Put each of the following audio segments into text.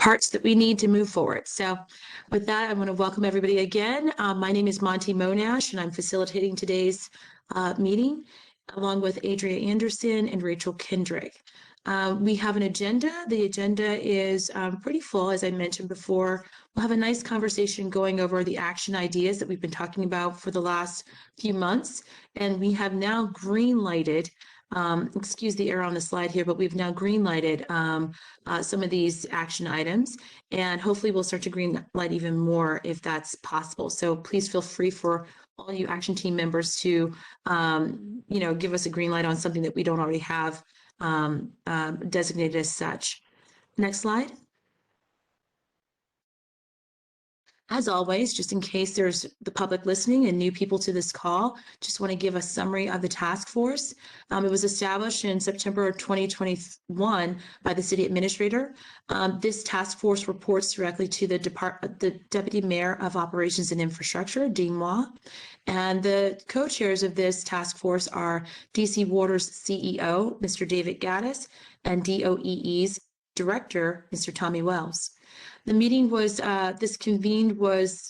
parts that we need to move forward. So with that, I want to welcome everybody again. My name is Monty Monash, and I'm facilitating today's meeting along with Adria Anderson and Rachel Kendrick. We have an agenda. The agenda is pretty full, as I mentioned before. We'll have a nice conversation going over the action ideas that we've been talking about for the last few months. And we have now green lighted, excuse the error on the slide here, but we've now green lighted some of these action items, and hopefully we'll start to green light even more if that's possible. So please feel free for all you action team members to, give us a green light on something that we don't already have designated as such. Next slide. As always, just in case there's the public listening and new people to this call, just want to give a summary of the task force. It was established in September of 2021 by the city administrator. This task force reports directly to the Deputy Mayor of Operations and Infrastructure, Dean Moore. And the co-chairs of this task force are DC Water's CEO, Mr. David Gaddis, and DOEE's Director, Mr. Tommy Wells. The meeting was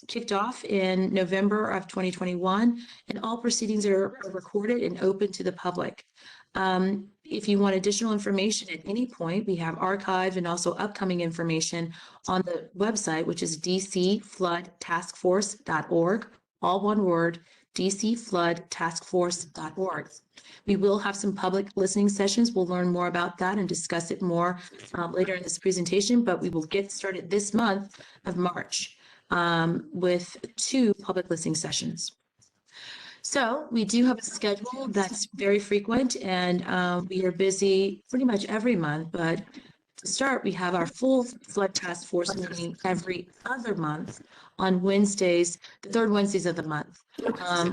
kicked off in November of 2021, and all proceedings are recorded and open to the public. If you want additional information at any point, we have archived and also upcoming information on the website, which is dcfloodtaskforce.org, all one word, dcfloodtaskforce.org. We will have some public listening sessions. We'll learn more about that and discuss it more later in this presentation, but we will get started this month of March with 2 public listening sessions. So we do have a schedule that's very frequent, and we are busy pretty much every month, but to start, we have our full flood task force meeting every other month on Wednesdays, the 3rd Wednesdays of the month.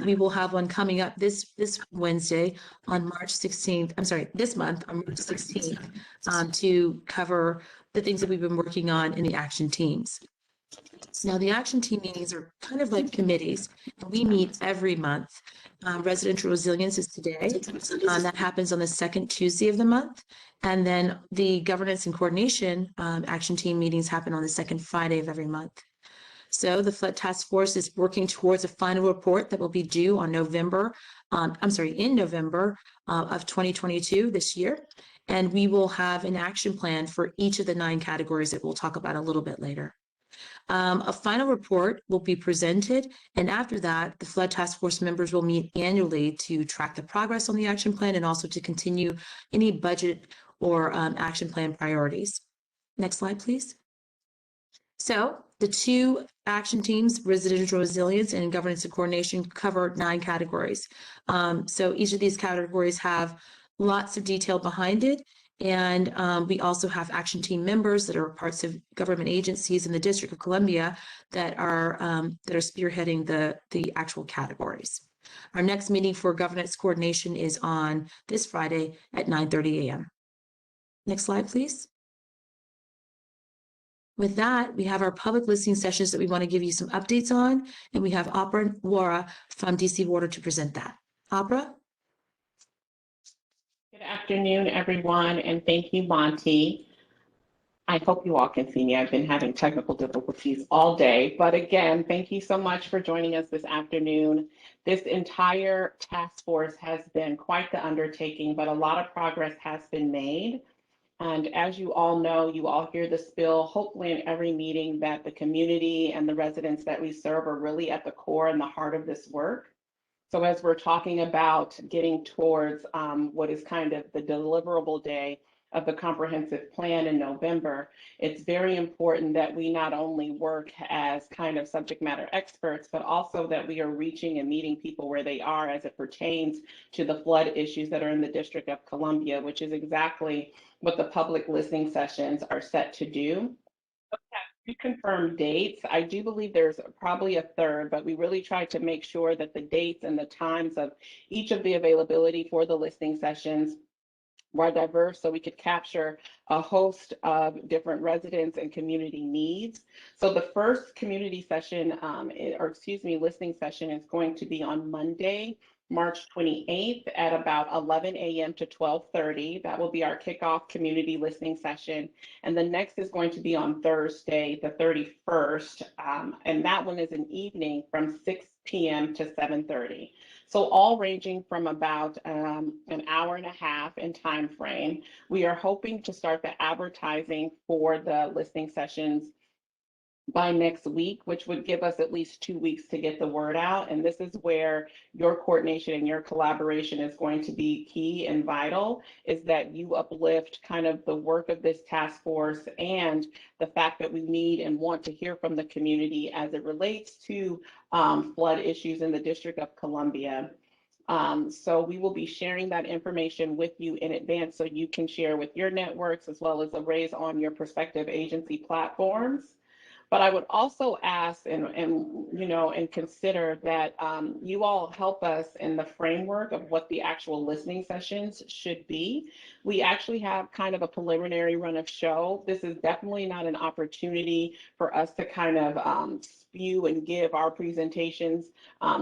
We will have one coming up this Wednesday on March 16th. I'm sorry, this month on March 16th to cover the things that we've been working on in the action teams. Now, the action team meetings are kind of like committees, and we meet every month. Residential resilience is today. That happens on the 2nd Tuesday of the month. And then the governance and coordination action team meetings happen on the 2nd Friday of every month. So the Flood Task Force is working towards a final report that will be due on in November of 2022 this year. And we will have an action plan for each of the 9 categories that we'll talk about a little bit later. A final report will be presented, and after that, the Flood Task Force members will meet annually to track the progress on the action plan and also to continue any budget or action plan priorities. Next slide, please. So the 2 action teams, residential resilience and governance and coordination, cover 9 categories. So each of these categories have lots of detail behind it. And we also have action team members that are parts of government agencies in the District of Columbia that are spearheading the actual categories. Our next meeting for governance coordination is on this Friday at 9:30 a.m. Next slide, please. With that, we have our public listening sessions that we want to give you some updates on, and we have Opera Wara from DC Water to present that. Opera? Good afternoon, everyone, and thank you, Monty. I hope you all can see me. I've been having technical difficulties all day, but again, thank you so much for joining us this afternoon. This entire task force has been quite the undertaking, but a lot of progress has been made. And as you all know, you all hear the spill, hopefully in every meeting, that the community and the residents that we serve are really at the core and the heart of this work. So as we're talking about getting towards what is kind of the deliverable day of the comprehensive plan in November, it's very important that we not only work as kind of subject matter experts, but also that we are reaching and meeting people where they are as it pertains to the flood issues that are in the District of Columbia, which is exactly what the public listening sessions are set to do. Reconfirm dates. I do believe there's probably a third, but we really tried to make sure that the dates and the times of each of the availability for the listening sessions were diverse so we could capture a host of different residents and community needs. So the first community session, listening session is going to be on Monday, March 28th at about 11 a.m. to 12:30. That will be our kickoff community listening session. And the next is going to be on Thursday, the 31st. And that one is an evening from 6 p.m. to 7:30. So all ranging from about an hour and a half in time frame. We are hoping to start the advertising for the listening sessions by next week, which would give us at least 2 weeks to get the word out. And this is where your coordination and your collaboration is going to be key and vital, is that you uplift kind of the work of this task force and the fact that we need and want to hear from the community as it relates to flood issues in the District of Columbia. So we will be sharing that information with you in advance so you can share with your networks as well as arrays on your prospective agency platforms. But I would also ask and consider that you all help us in the framework of what the actual listening sessions should be. We actually have kind of a preliminary run of show. This is definitely not an opportunity for us to kind of spew and give our presentations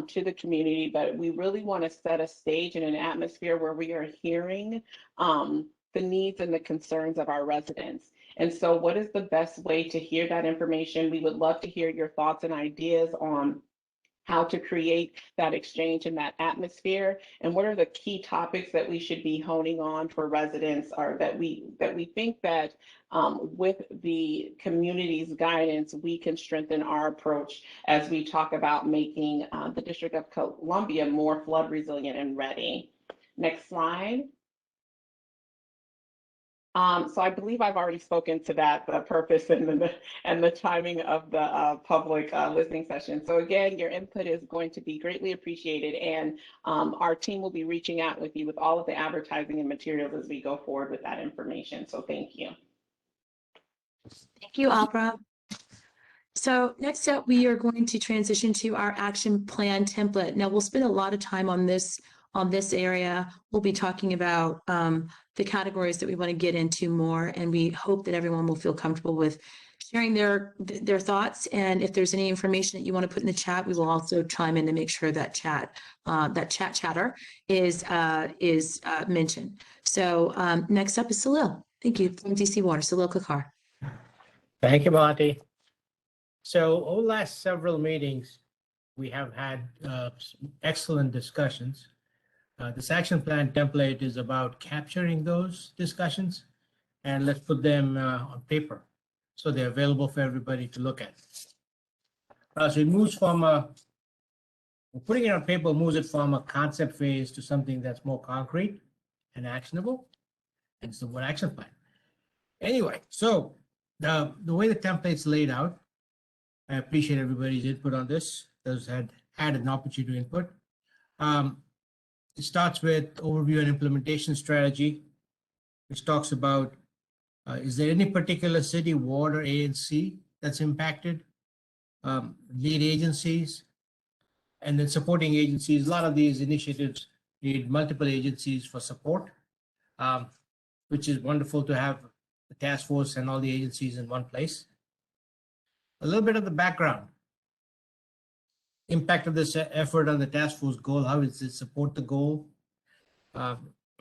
to the community, but we really want to set a stage and an atmosphere where we are hearing the needs and the concerns of our residents. And so what is the best way to hear that information? We would love to hear your thoughts and ideas on how to create that exchange and that atmosphere, and what are the key topics that we should be honing on for residents, or that we think that with the community's guidance, we can strengthen our approach as we talk about making the District of Columbia more flood resilient and ready. Next slide. So I believe I've already spoken to that, the purpose and the timing of the public listening session. So again, your input is going to be greatly appreciated, and our team will be reaching out with you with all of the advertising and materials as we go forward with that information. So thank you. Thank you, Alpra. So next up, we are going to transition to our action plan template. Now we'll spend a lot of time on this area. We'll be talking about the categories that we want to get into more, and we hope that everyone will feel comfortable with sharing their thoughts. And if there's any information that you want to put in the chat, we will also chime in to make sure that chatter is mentioned. So next up is Salil. Thank you from DC Water, Salil Kakar. Thank you, Monty. So over the last several meetings, we have had excellent discussions. This action plan template is about capturing those discussions, and let's put them on paper so they're available for everybody to look at. So it moves from putting it on paper moves it from a concept phase to something that's more concrete and actionable. And it's the word action plan. Anyway, so the way the template's laid out, I appreciate everybody's input on this. Those had an opportunity to input. It starts with overview and implementation strategy, which talks about, is there any particular city, water, agency that's impacted? Lead agencies, and then supporting agencies. A lot of these initiatives need multiple agencies for support, which is wonderful to have the task force and all the agencies in one place. A little bit of the background. Impact of this effort on the task force goal, how does it support the goal?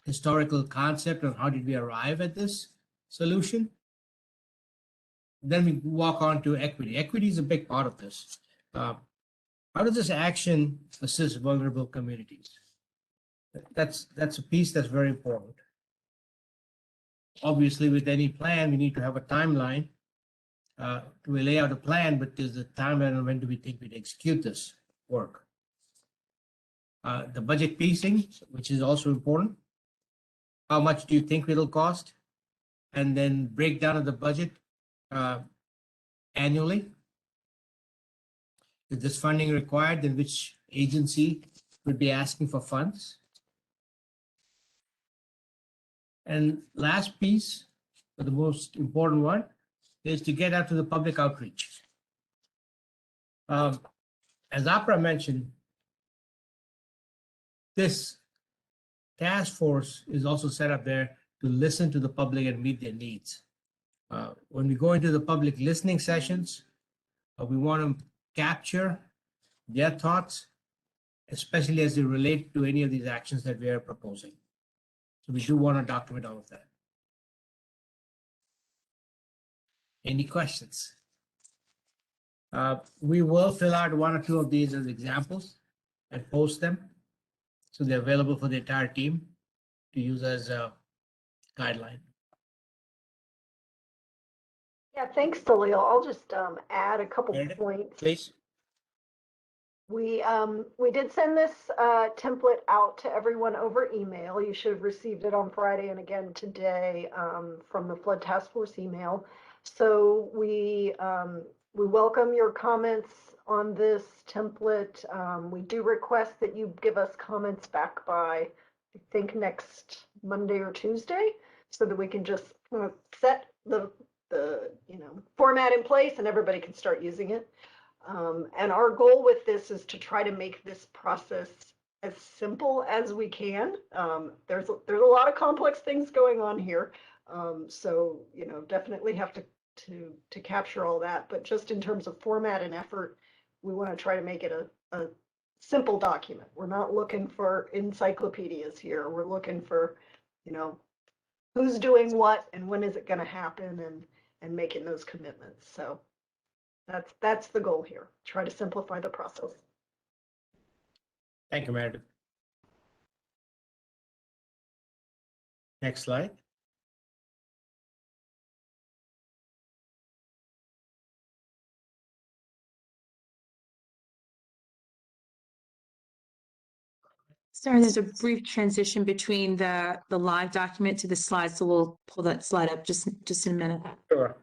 Historical concept of how did we arrive at this solution? Then we walk on to equity. Equity is a big part of this. How does this action assist vulnerable communities? That's a piece that's very important. Obviously, with any plan, we need to have a timeline. We lay out a plan, but there's a timeline on when do we think we'd execute this work. The budget piecing, which is also important. How much do you think it'll cost? And then breakdown of the budget annually. If this funding required, then which agency would be asking for funds? And last piece, but the most important one, is to get out to the public outreach. As Apra mentioned, this task force is also set up there to listen to the public and meet their needs. When we go into the public listening sessions, we want to capture their thoughts especially as they relate to any of these actions that we are proposing. So we do want to document all of that. Any questions? We will fill out one or two of these as examples and post them, so they're available for the entire team to use as a guideline. Yeah, thanks, Salil. I'll just add a couple Meredith, points. Please. We did send this template out to everyone over email. You should have received it on Friday and again today from the Flood Task Force email. So we welcome your comments on this template. We do request that you give us comments back by, I think, next Monday or Tuesday, so that we can just set the format in place and everybody can start using it. And our goal with this is to try to make this process as simple as we can. There's a lot of complex things going on here, so definitely have to capture all that. But just in terms of format and effort, we want to try to make it a simple document. We're not looking for encyclopedias here. We're looking for who's doing what and when is it going to happen, and making those commitments. So that's the goal here. Try to simplify the process. Thank you, Meredith. Next slide. Sorry, there's a brief transition between the live document to the slides, so we'll pull that slide up just in a minute. Sure.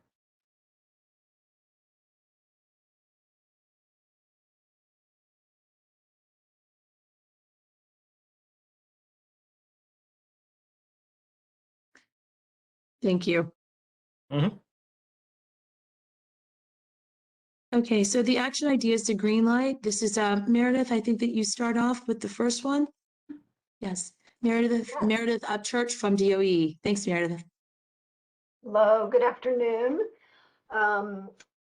Thank you. Mhm. Okay, so the action ideas to green light. This is Meredith. I think that you start off with the first one. Yes, Meredith Upchurch from DOE. Thanks, Meredith. Hello, good afternoon.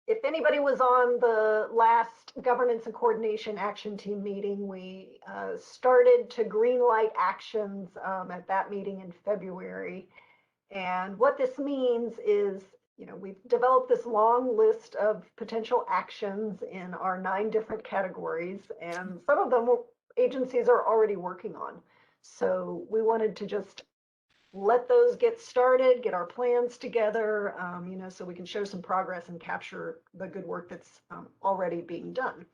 If anybody was on the last Governance and Coordination Action Team meeting, we started to greenlight actions at that meeting in February. And what this means is, we've developed this long list of potential actions in our 9 different categories, and some of them agencies are already working on. So we wanted to just let those get started, get our plans together, so we can show some progress and capture the good work that's already being done.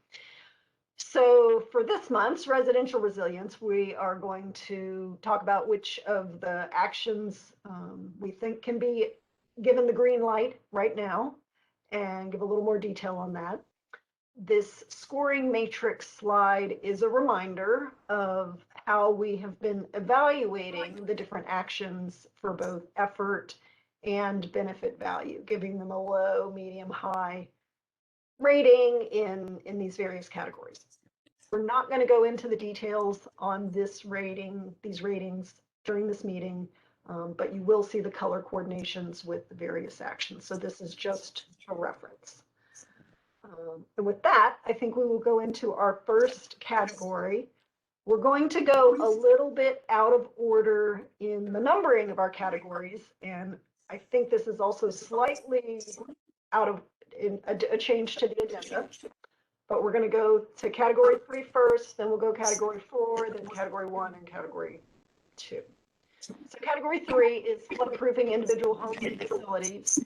So for this month's residential resilience, we are going to talk about which of the actions we think can be given the green light right now, and give a little more detail on that. This scoring matrix slide is a reminder of how we have been evaluating the different actions for both effort and benefit value, giving them a low, medium, high rating in these various categories. We're not going to go into the details on these ratings during this meeting, but you will see the color coordinations with the various actions. So this is just a reference. And with that, I think we will go into our first category. We're going to go a little bit out of order in the numbering of our categories, and I think this is also slightly out of a change to the agenda. But we're going to go to category 3 first, then we'll go category 4, then category 1, and category 2. So category 3 is floodproofing individual homes and facilities.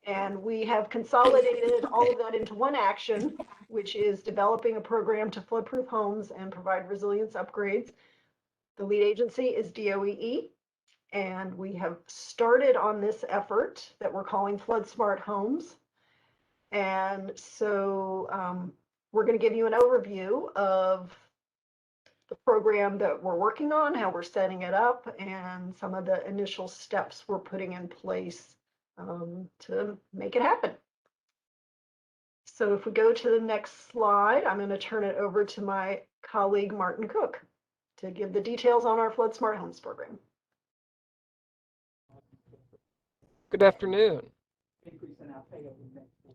And we have consolidated all of that into one action, which is developing a program to floodproof homes and provide resilience upgrades. The lead agency is DOE, and we have started on this effort that we're calling FloodSmart Homes. And so we're going to give you an overview of the program that we're working on, how we're setting it up, and some of the initial steps we're putting in place to make it happen. So if we go to the next slide, I'm going to turn it over to my colleague, Martin Cook, to give the details on our FloodSmart Homes program. Good afternoon.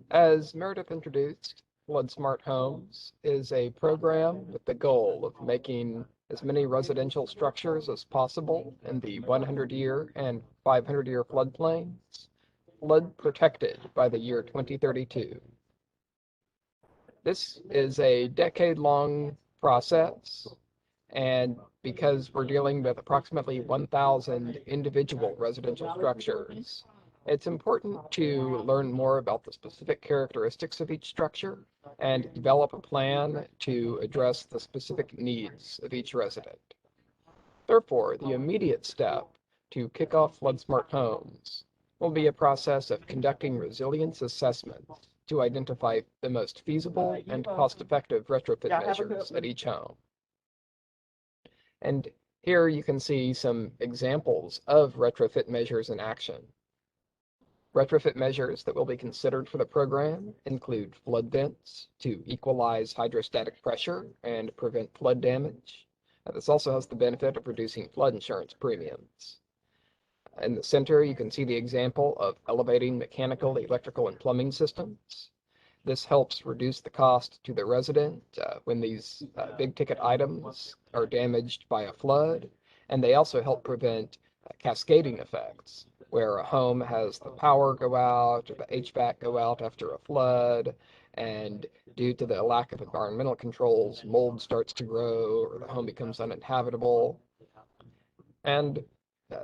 As Meredith introduced, FloodSmart Homes is a program with the goal of making as many residential structures as possible in the 100-year and 500-year floodplains flood protected by the year 2032. This is a decade-long process, and because we're dealing with approximately 1,000 individual residential structures, it's important to learn more about the specific characteristics of each structure and develop a plan to address the specific needs of each resident. Therefore, the immediate step to kick off FloodSmart Homes will be a process of conducting resilience assessments to identify the most feasible and cost-effective retrofit measures at each home. And here you can see some examples of retrofit measures in action. Retrofit measures that will be considered for the program include flood vents to equalize hydrostatic pressure and prevent flood damage. This also has the benefit of reducing flood insurance premiums. In the center, you can see the example of elevating mechanical, electrical, and plumbing systems. This helps reduce the cost to the resident when these big ticket items are damaged by a flood, and they also help prevent cascading effects, where a home has the power go out or the HVAC go out after a flood, and due to the lack of environmental controls, mold starts to grow or the home becomes uninhabitable. And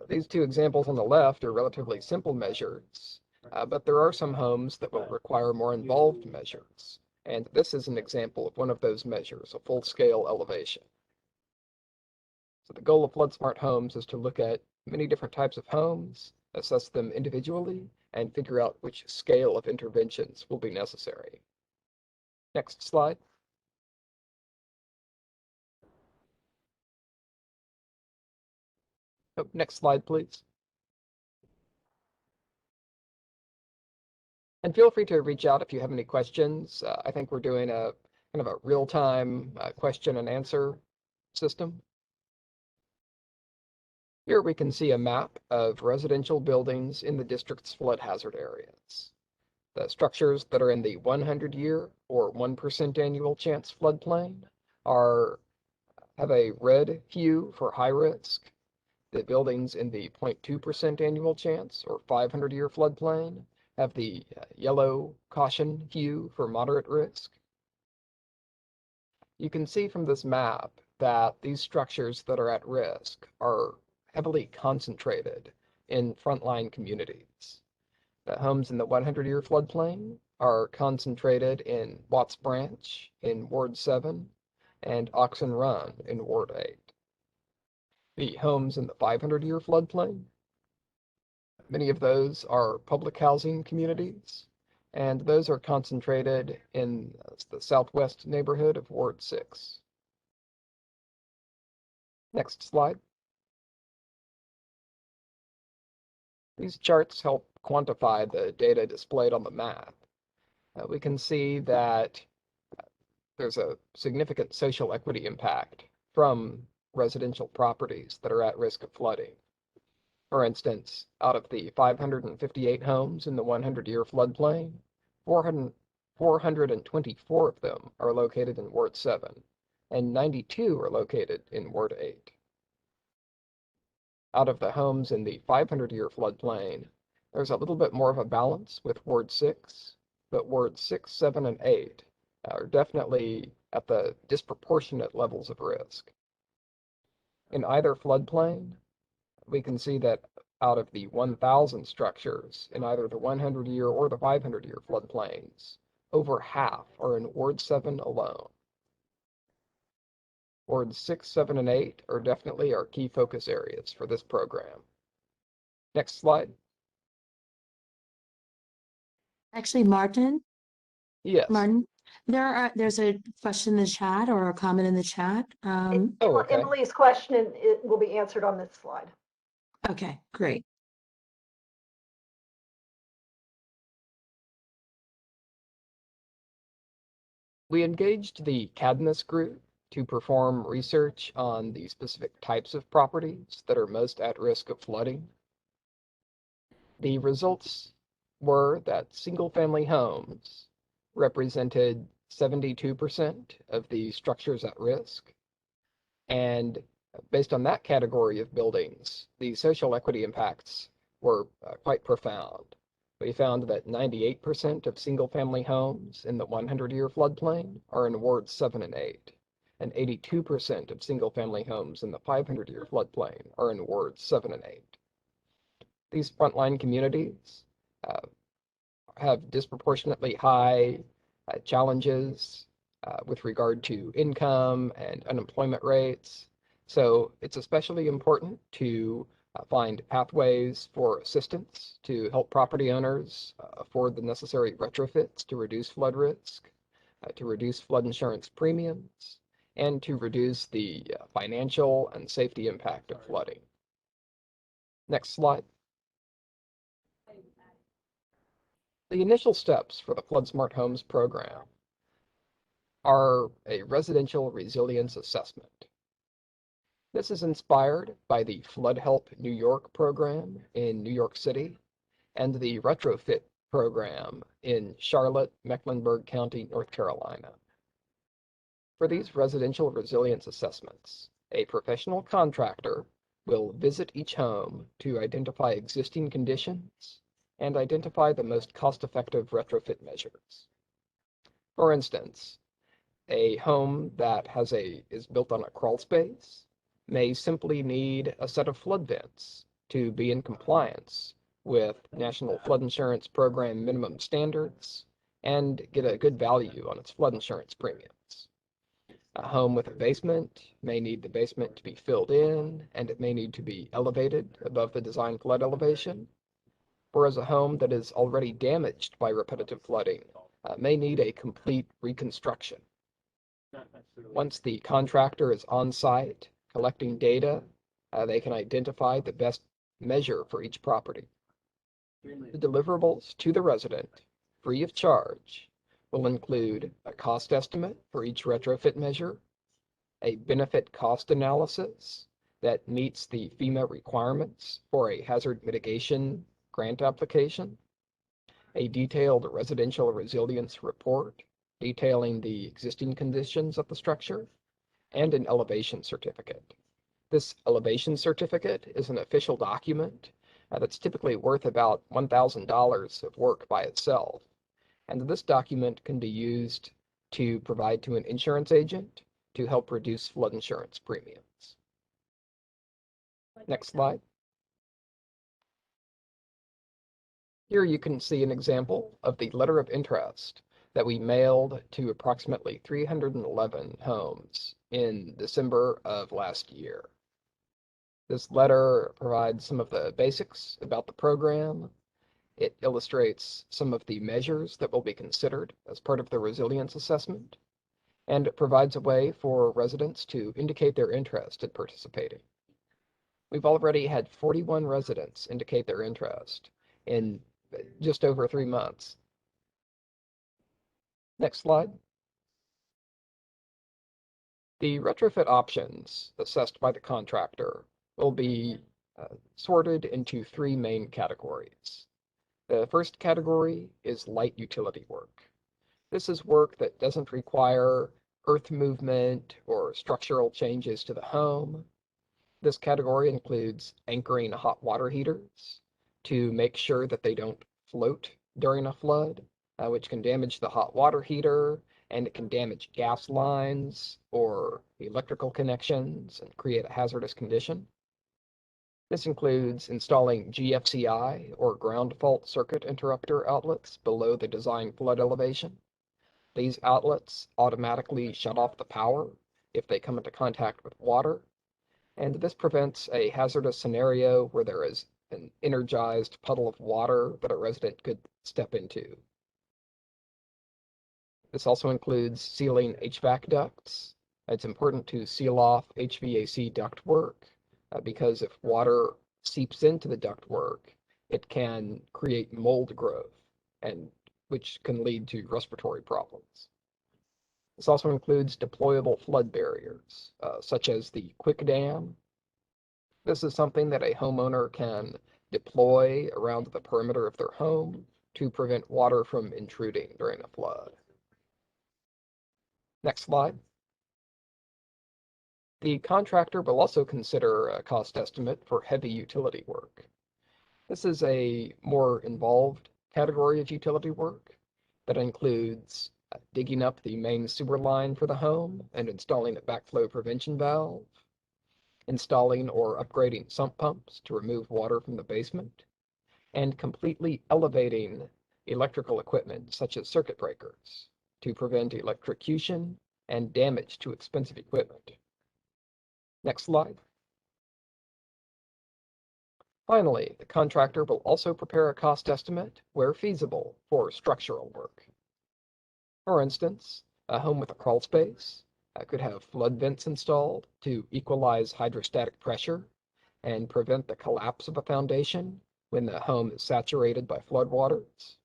these two examples on the left are relatively simple measures, but there are some homes that will require more involved measures. And this is an example of one of those measures, a full-scale elevation. So the goal of FloodSmart Homes is to look at many different types of homes, assess them individually, and figure out which scale of interventions will be necessary. Next slide. Oh, next slide, please. And feel free to reach out if you have any questions. I think we're doing a kind of a real-time question and answer system. Here we can see a map of residential buildings in the district's flood hazard areas. The structures that are in the 100-year or 1% annual chance floodplain have a red hue for high risk. The buildings in the 0.2% annual chance or 500-year floodplain have the yellow caution hue for moderate risk. You can see from this map that these structures that are at risk are heavily concentrated in frontline communities. The homes in the 100-year floodplain are concentrated in Watts Branch in Ward 7 and Oxen Run in Ward 8. The homes in the 500-year floodplain, many of those are public housing communities, and those are concentrated in the southwest neighborhood of Ward 6. Next slide. These charts help quantify the data displayed on the map. We can see that there's a significant social equity impact from residential properties that are at risk of flooding. For instance, out of the 558 homes in the 100-year floodplain, 424 of them are located in Ward 7, and 92 are located in Ward 8. Out of the homes in the 500-year floodplain, there's a little bit more of a balance with Ward 6, but Wards 6, 7, and 8 are definitely at the disproportionate levels of risk. In either floodplain, we can see that out of the 1,000 structures in either the 100-year or the 500-year floodplains, over half are in Ward 7 alone. Wards 6, 7, and 8 are definitely our key focus areas for this program. Next slide. Actually, Martin, Yes. there's a question in the chat or a comment in the chat. Okay. Emily's question will be answered on this slide. Okay, great. We engaged the Cadmus group to perform research on the specific types of properties that are most at risk of flooding. The results were that single-family homes represented 72% of the structures at risk. And based on that category of buildings, the social equity impacts were quite profound. We found that 98% of single-family homes in the 100-year floodplain are in wards 7 and 8, and 82% of single-family homes in the 500-year floodplain are in wards 7 and 8. These frontline communities have disproportionately high challenges with regard to income and unemployment rates. So it's especially important to find pathways for assistance to help property owners afford the necessary retrofits to reduce flood risk, to reduce flood insurance premiums, and to reduce the financial and safety impact of flooding. Next slide. The initial steps for the FloodSmart Homes program are a residential resilience assessment. This is inspired by the Flood Help New York program in New York City and the Retrofit program in Charlotte, Mecklenburg County, North Carolina. For these residential resilience assessments, a professional contractor will visit each home to identify existing conditions and identify the most cost-effective retrofit measures. For instance, a home that is built on a crawl space may simply need a set of flood vents to be in compliance with National Flood Insurance Program minimum standards and get a good value on its flood insurance premiums. A home with a basement may need the basement to be filled in, and it may need to be elevated above the design flood elevation, whereas a home that is already damaged by repetitive flooding may need a complete reconstruction. Once the contractor is on site collecting data, they can identify the best measure for each property. The deliverables to the resident, free of charge, will include a cost estimate for each retrofit measure, a benefit cost analysis that meets the FEMA requirements for a hazard mitigation grant application, a detailed residential resilience report detailing the existing conditions of the structure, and an elevation certificate. This elevation certificate is an official document that's typically worth about $1,000 of work by itself. And this document can be used to provide to an insurance agent to help reduce flood insurance premiums. Next slide. Here you can see an example of the letter of interest that we mailed to approximately 311 homes in December of last year. This letter provides some of the basics about the program. It illustrates some of the measures that will be considered as part of the resilience assessment, and it provides a way for residents to indicate their interest in participating. We've already had 41 residents indicate their interest in just over 3 months. Next slide. The retrofit options assessed by the contractor will be sorted into 3 main categories. The first category is light utility work. This is work that doesn't require earth movement or structural changes to the home. This category includes anchoring hot water heaters to make sure that they don't float during a flood, which can damage the hot water heater, and it can damage gas lines or electrical connections and create a hazardous condition. This includes installing GFCI or ground fault circuit interrupter outlets below the design flood elevation. These outlets automatically shut off the power if they come into contact with water, and this prevents a hazardous scenario where there is an energized puddle of water that a resident could step into. This also includes sealing HVAC ducts. It's important to seal off HVAC ductwork because if water seeps into the ductwork, it can create mold growth, and which can lead to respiratory problems. This also includes deployable flood barriers, such as the quick dam. This is something that a homeowner can deploy around the perimeter of their home to prevent water from intruding during a flood. Next slide. The contractor will also consider a cost estimate for heavy utility work. This is a more involved category of utility work that includes digging up the main sewer line for the home and installing a backflow prevention valve, installing or upgrading sump pumps to remove water from the basement, and completely elevating electrical equipment such as circuit breakers to prevent electrocution and damage to expensive equipment. Next slide. Finally, the contractor will also prepare a cost estimate where feasible for structural work. For instance, a home with a crawl space could have flood vents installed to equalize hydrostatic pressure and prevent the collapse of a foundation when the home is saturated by floodwaters.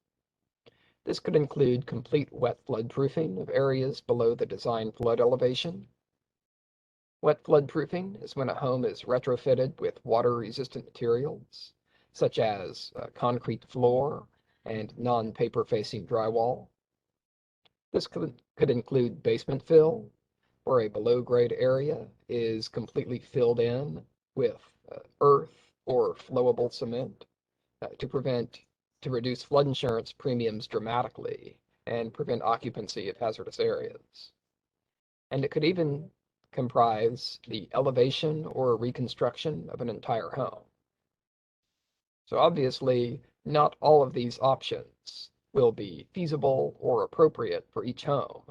This could include complete wet flood proofing of areas below the design flood elevation. Wet flood proofing is when a home is retrofitted with water-resistant materials, such as concrete floor and non-paper facing drywall. This could include basement fill, where a below-grade area is completely filled in with earth or flowable cement to reduce flood insurance premiums dramatically and prevent occupancy of hazardous areas. And it could even comprise the elevation or reconstruction of an entire home. So obviously, not all of these options will be feasible or appropriate for each home.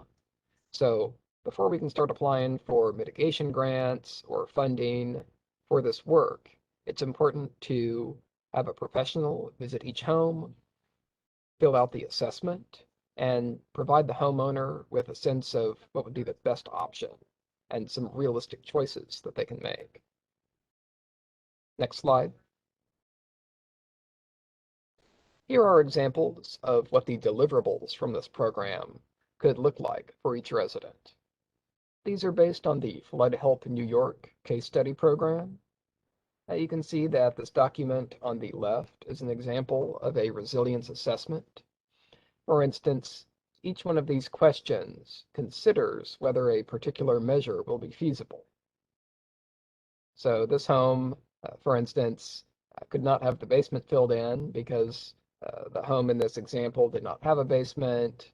So before we can start applying for mitigation grants or funding for this work, it's important to have a professional visit each home, fill out the assessment, and provide the homeowner with a sense of what would be the best option and some realistic choices that they can make. Next slide. Here are examples of what the deliverables from this program could look like for each resident. These are based on the Flood Help New York case study program. You can see that this document on the left is an example of a resilience assessment. For instance, each one of these questions considers whether a particular measure will be feasible. So this home, for instance, could not have the basement filled in because the home in this example did not have a basement.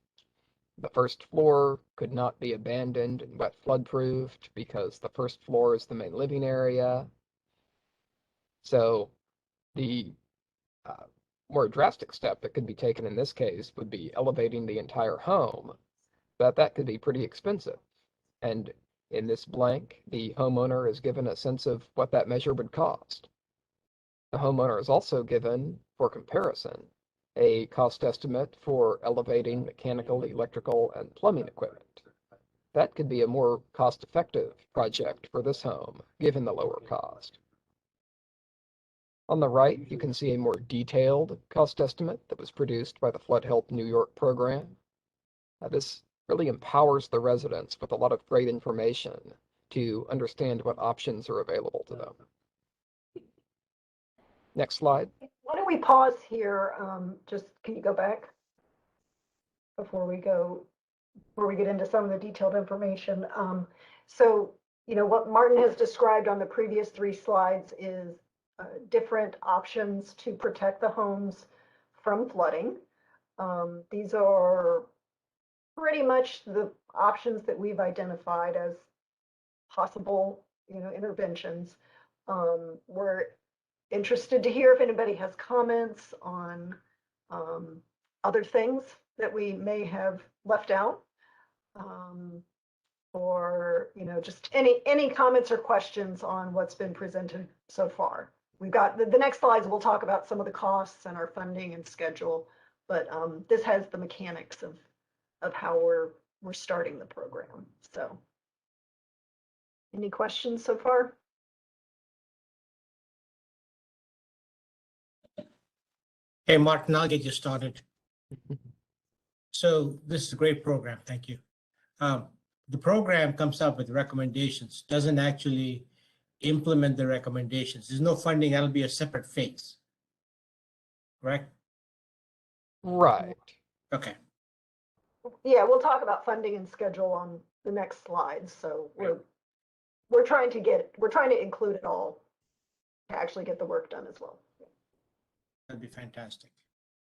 The first floor could not be abandoned and wet flood proofed because the first floor is the main living area. So the more drastic step that could be taken in this case would be elevating the entire home, but that could be pretty expensive. And in this blank, the homeowner is given a sense of what that measure would cost. The homeowner is also given, for comparison, a cost estimate for elevating mechanical, electrical, and plumbing equipment. That could be a more cost-effective project for this home, given the lower cost. On the right, you can see a more detailed cost estimate that was produced by the Flood Help New York program. This really empowers the residents with a lot of great information to understand what options are available to them. Next slide. Why don't we pause here? Can you go back before we get into some of the detailed information? So, what Martin has described on the previous 3 slides is different options to protect the homes from flooding. These are pretty much the options that we've identified as possible, interventions. We're interested to hear if anybody has comments on other things that we may have left out, or just any comments or questions on what's been presented so far. We've got the next slides. We'll talk about some of the costs and our funding and schedule, but this has the mechanics of how we're starting the program. So, any questions so far? Hey, Martin, I'll get you started. So this is a great program. Thank you. The program comes up with recommendations, doesn't actually implement the recommendations. There's no funding. That'll be a separate phase. Correct? Right. Okay. Yeah, we'll talk about funding and schedule the next slides. So we're trying to include it all to actually get the work done as well. That'd be fantastic.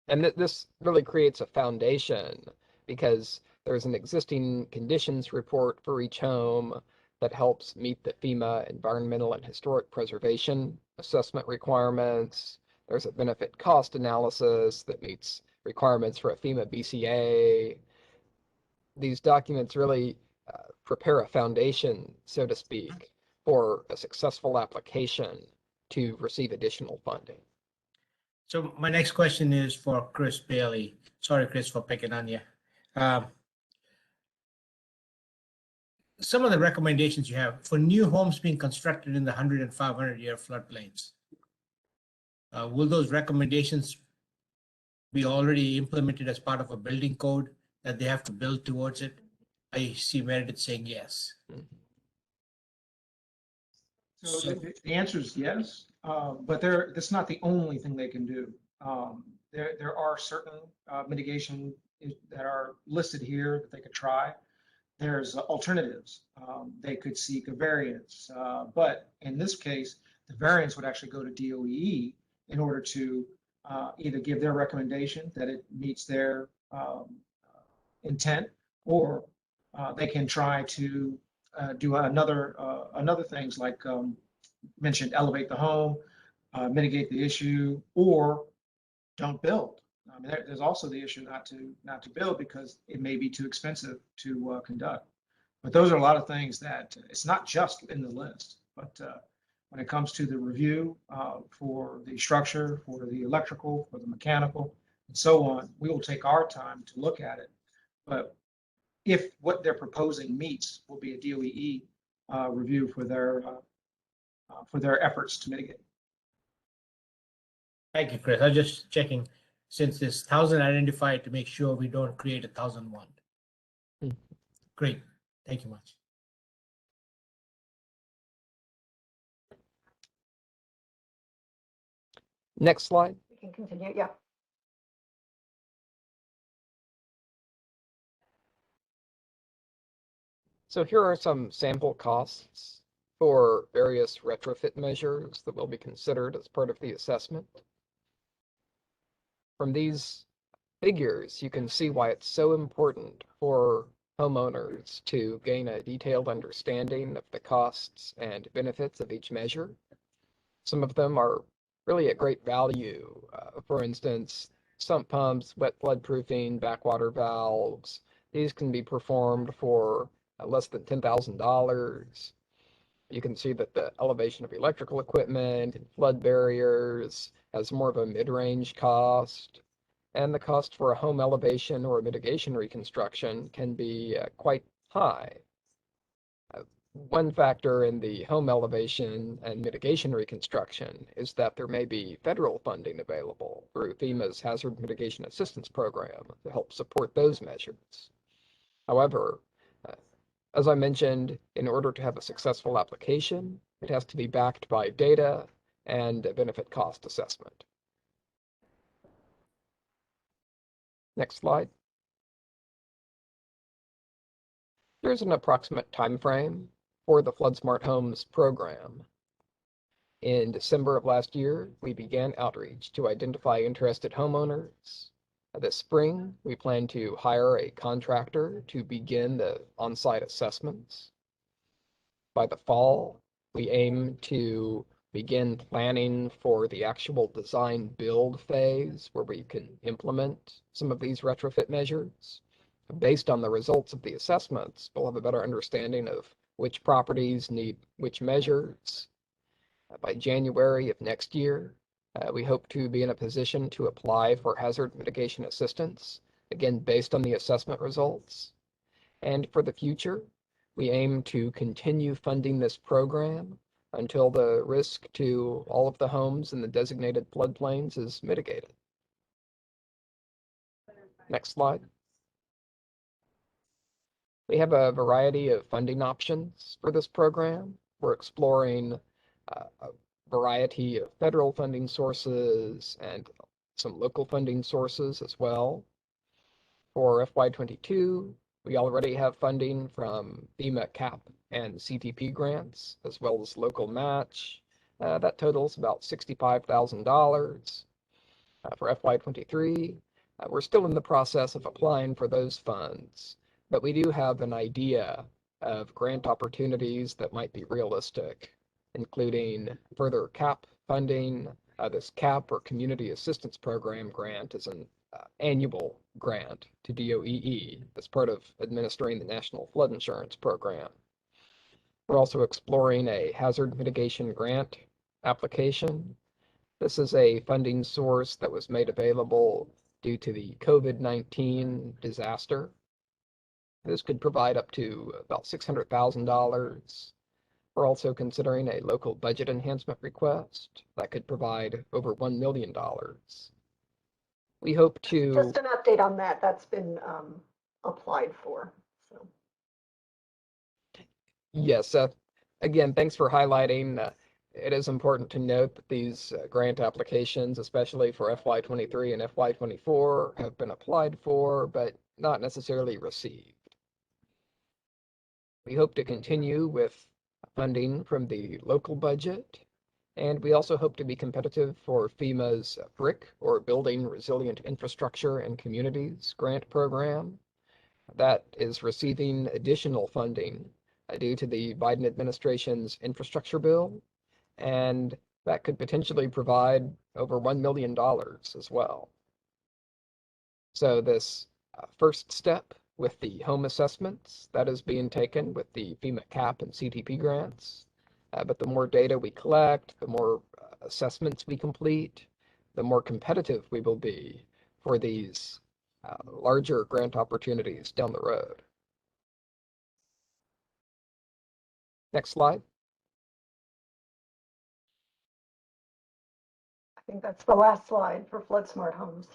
And this really creates a foundation because there's an existing conditions report for each home that helps meet the FEMA environmental and historic preservation assessment requirements. There's a benefit cost analysis that meets requirements for a FEMA BCA. These documents really prepare a foundation, so to speak, for a successful application to receive additional funding. So my next question is for Chris Bailey. Sorry, Chris, for picking on you. Some of the recommendations you have for new homes being constructed in the 100 and 500-year floodplains. Will those recommendations be already implemented as part of a building code that they have to build towards it? I see Meredith saying yes. So the answer is yes, but that's not the only thing they can do. There are certain mitigation that are listed here that they could try. There's alternatives. They could seek a variance, but in this case, the variance would actually go to DOE in order to either give their recommendation that it meets their intent, or they can try to do another things like mentioned, elevate the home, mitigate the issue, or don't build. I mean, there's also the issue not to build because it may be too expensive to conduct. But those are a lot of things that it's not just in the list, but when it comes to the review for the structure, for the electrical, for the mechanical, and so on, we will take our time to look at it. But if what they're proposing meets, will be a DOE review for their efforts to mitigate. Thank you, Chris. I was just checking since there's 1,000 identified to make sure we don't create 1,001. Great. Thank you much. Next slide. We can continue, yeah. So here are some sample costs for various retrofit measures that will be considered as part of the assessment. From these figures, you can see why it's so important for homeowners to gain a detailed understanding of the costs and benefits of each measure. Some of them are really at great value. For instance, sump pumps, wet flood proofing, backwater valves. These can be performed for less than $10,000. You can see that the elevation of electrical equipment and flood barriers has more of a mid-range cost, and the cost for a home elevation or a mitigation reconstruction can be quite high. One factor in the home elevation and mitigation reconstruction is that there may be federal funding available through FEMA's Hazard Mitigation Assistance Program to help support those measures. However, as I mentioned, in order to have a successful application, it has to be backed by data and a benefit cost assessment. Next slide. Here's an approximate time frame for the FloodSmart Homes program. In December of last year, we began outreach to identify interested homeowners. This spring, we plan to hire a contractor to begin the on-site assessments. By the fall, we aim to begin planning for the actual design build phase where we can implement some of these retrofit measures. Based on the results of the assessments, we'll have a better understanding of which properties need which measures. By January of next year, we hope to be in a position to apply for hazard mitigation assistance, again, based on the assessment results. And for the future, we aim to continue funding this program until the risk to all of the homes in the designated floodplains is mitigated. Next slide. We have a variety of funding options for this program. We're exploring a variety of federal funding sources and some local funding sources as well. For FY22, We already have funding from FEMA CAP and CTP grants, as well as local match. That totals about $65,000 for FY23. We're still in the process of applying for those funds, but we do have an idea of grant opportunities that might be realistic, including further CAP funding. This CAP, or Community Assistance Program grant, is an annual grant to DOEE as part of administering the National Flood Insurance Program. We're also exploring a hazard mitigation grant application. This is a funding source that was made available due to the COVID-19 disaster. This could provide up to about $600,000. We're also considering a local budget enhancement request that could provide over $1 million. We hope to... Just an update on that. That's been applied for. So. Yes, again, thanks for highlighting. It is important to note that these grant applications, especially for FY23 and FY24, have been applied for, but not necessarily received. We hope to continue with funding from the local budget, and we also hope to be competitive for FEMA's BRIC, or Building Resilient Infrastructure and Communities grant program. That is receiving additional funding due to the Biden administration's infrastructure bill, and that could potentially provide over $1 million as well. So this first step with the home assessments, that is being taken with the FEMA CAP and CTP grants. But the more data we collect, the more assessments we complete, the more competitive we will be for these larger grant opportunities down the road. Next slide. I think that's the last slide for FloodSmart homes.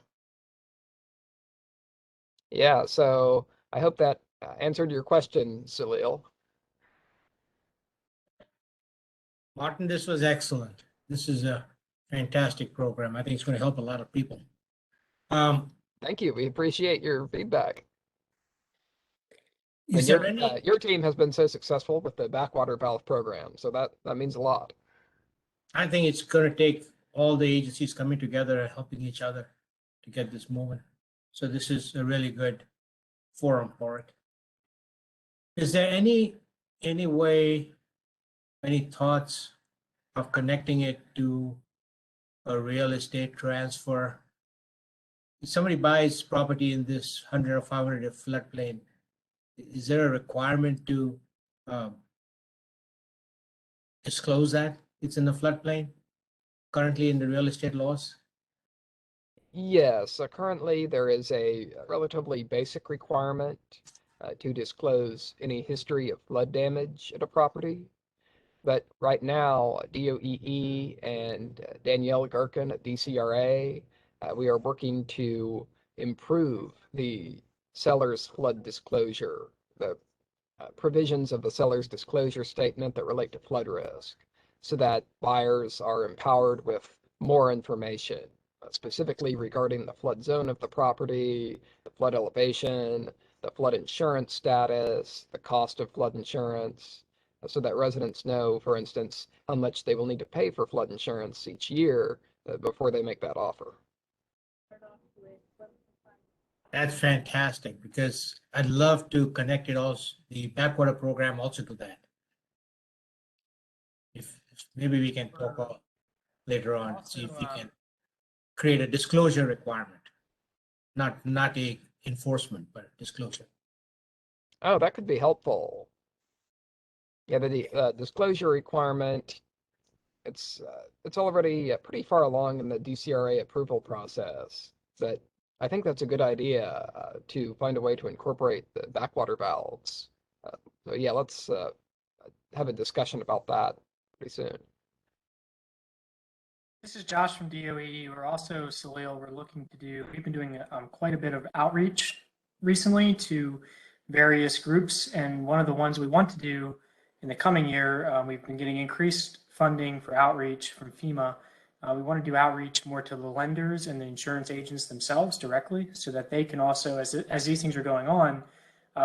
Yeah, so I hope that answered your question, Salil. Martin, this was excellent. This is a fantastic program. I think it's going to help a lot of people. Thank you. We appreciate your feedback. Is And there any? your team has been so successful with the Backwater valve program, so that means a lot. I think it's going to take all the agencies coming together and helping each other to get this moving. So this is a really good forum for it. Is there any way, any thoughts of connecting it to a real estate transfer? If somebody buys property in this 100 or 500 floodplain, is there a requirement to disclose that it's in the floodplain currently in the real estate laws? Yes, currently there is a relatively basic requirement to disclose any history of flood damage at a property. But right now, DOEE and Danielle Gherkin at DCRA, we are working to improve the seller's flood disclosure, the provisions of the seller's disclosure statement that relate to flood risk, so that buyers are empowered with more information, specifically regarding the flood zone of the property, the flood elevation, the flood insurance status, the cost of flood insurance, so that residents know, for instance, how much they will need to pay for flood insurance each year before they make that offer. That's fantastic, because I'd love to connect it also, the Backwater program also to that. If maybe we can talk later on, see if we can create a disclosure requirement, not a enforcement, but disclosure. Oh, that could be helpful. Yeah, the disclosure requirement, it's already pretty far along in the DCRA approval process, but I think that's a good idea to find a way to incorporate the backwater valves. So yeah, let's have a discussion about that pretty soon. This is Josh from DOE. We're also, Salil, we've been doing quite a bit of outreach recently to various groups. And one of the ones we want to do in the coming year, we've been getting increased funding for outreach from FEMA. We want to do outreach more to the lenders and the insurance agents themselves directly, so that they can also, as these things are going on,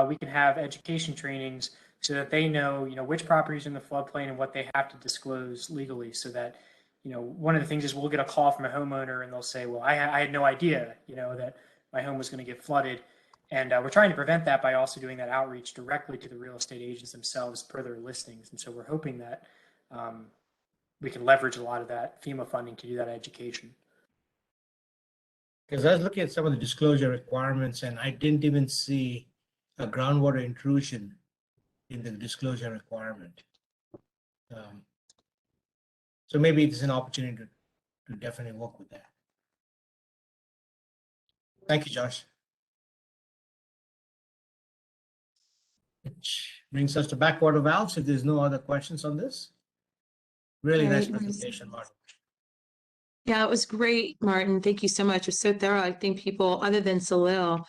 we can have education trainings so that they know, which properties are in the floodplain and what they have to disclose legally, so that, one of the things is we'll get a call from a homeowner and they'll say, well, I had no idea, that my home was going to get flooded. And we're trying to prevent that by also doing that outreach directly to the real estate agents themselves per their listings. And so we're hoping that we can leverage a lot of that FEMA funding to do that education. Because I was looking at some of the disclosure requirements and I didn't even see a groundwater intrusion in the disclosure requirement. So maybe it's an opportunity to definitely work with that. Thank you, Josh. Which brings us to backwater valves. If there's no other questions on this. Really nice presentation, Martin. Yeah, it was great, Martin. Thank you so much. It was so thorough. I think people, other than Salil,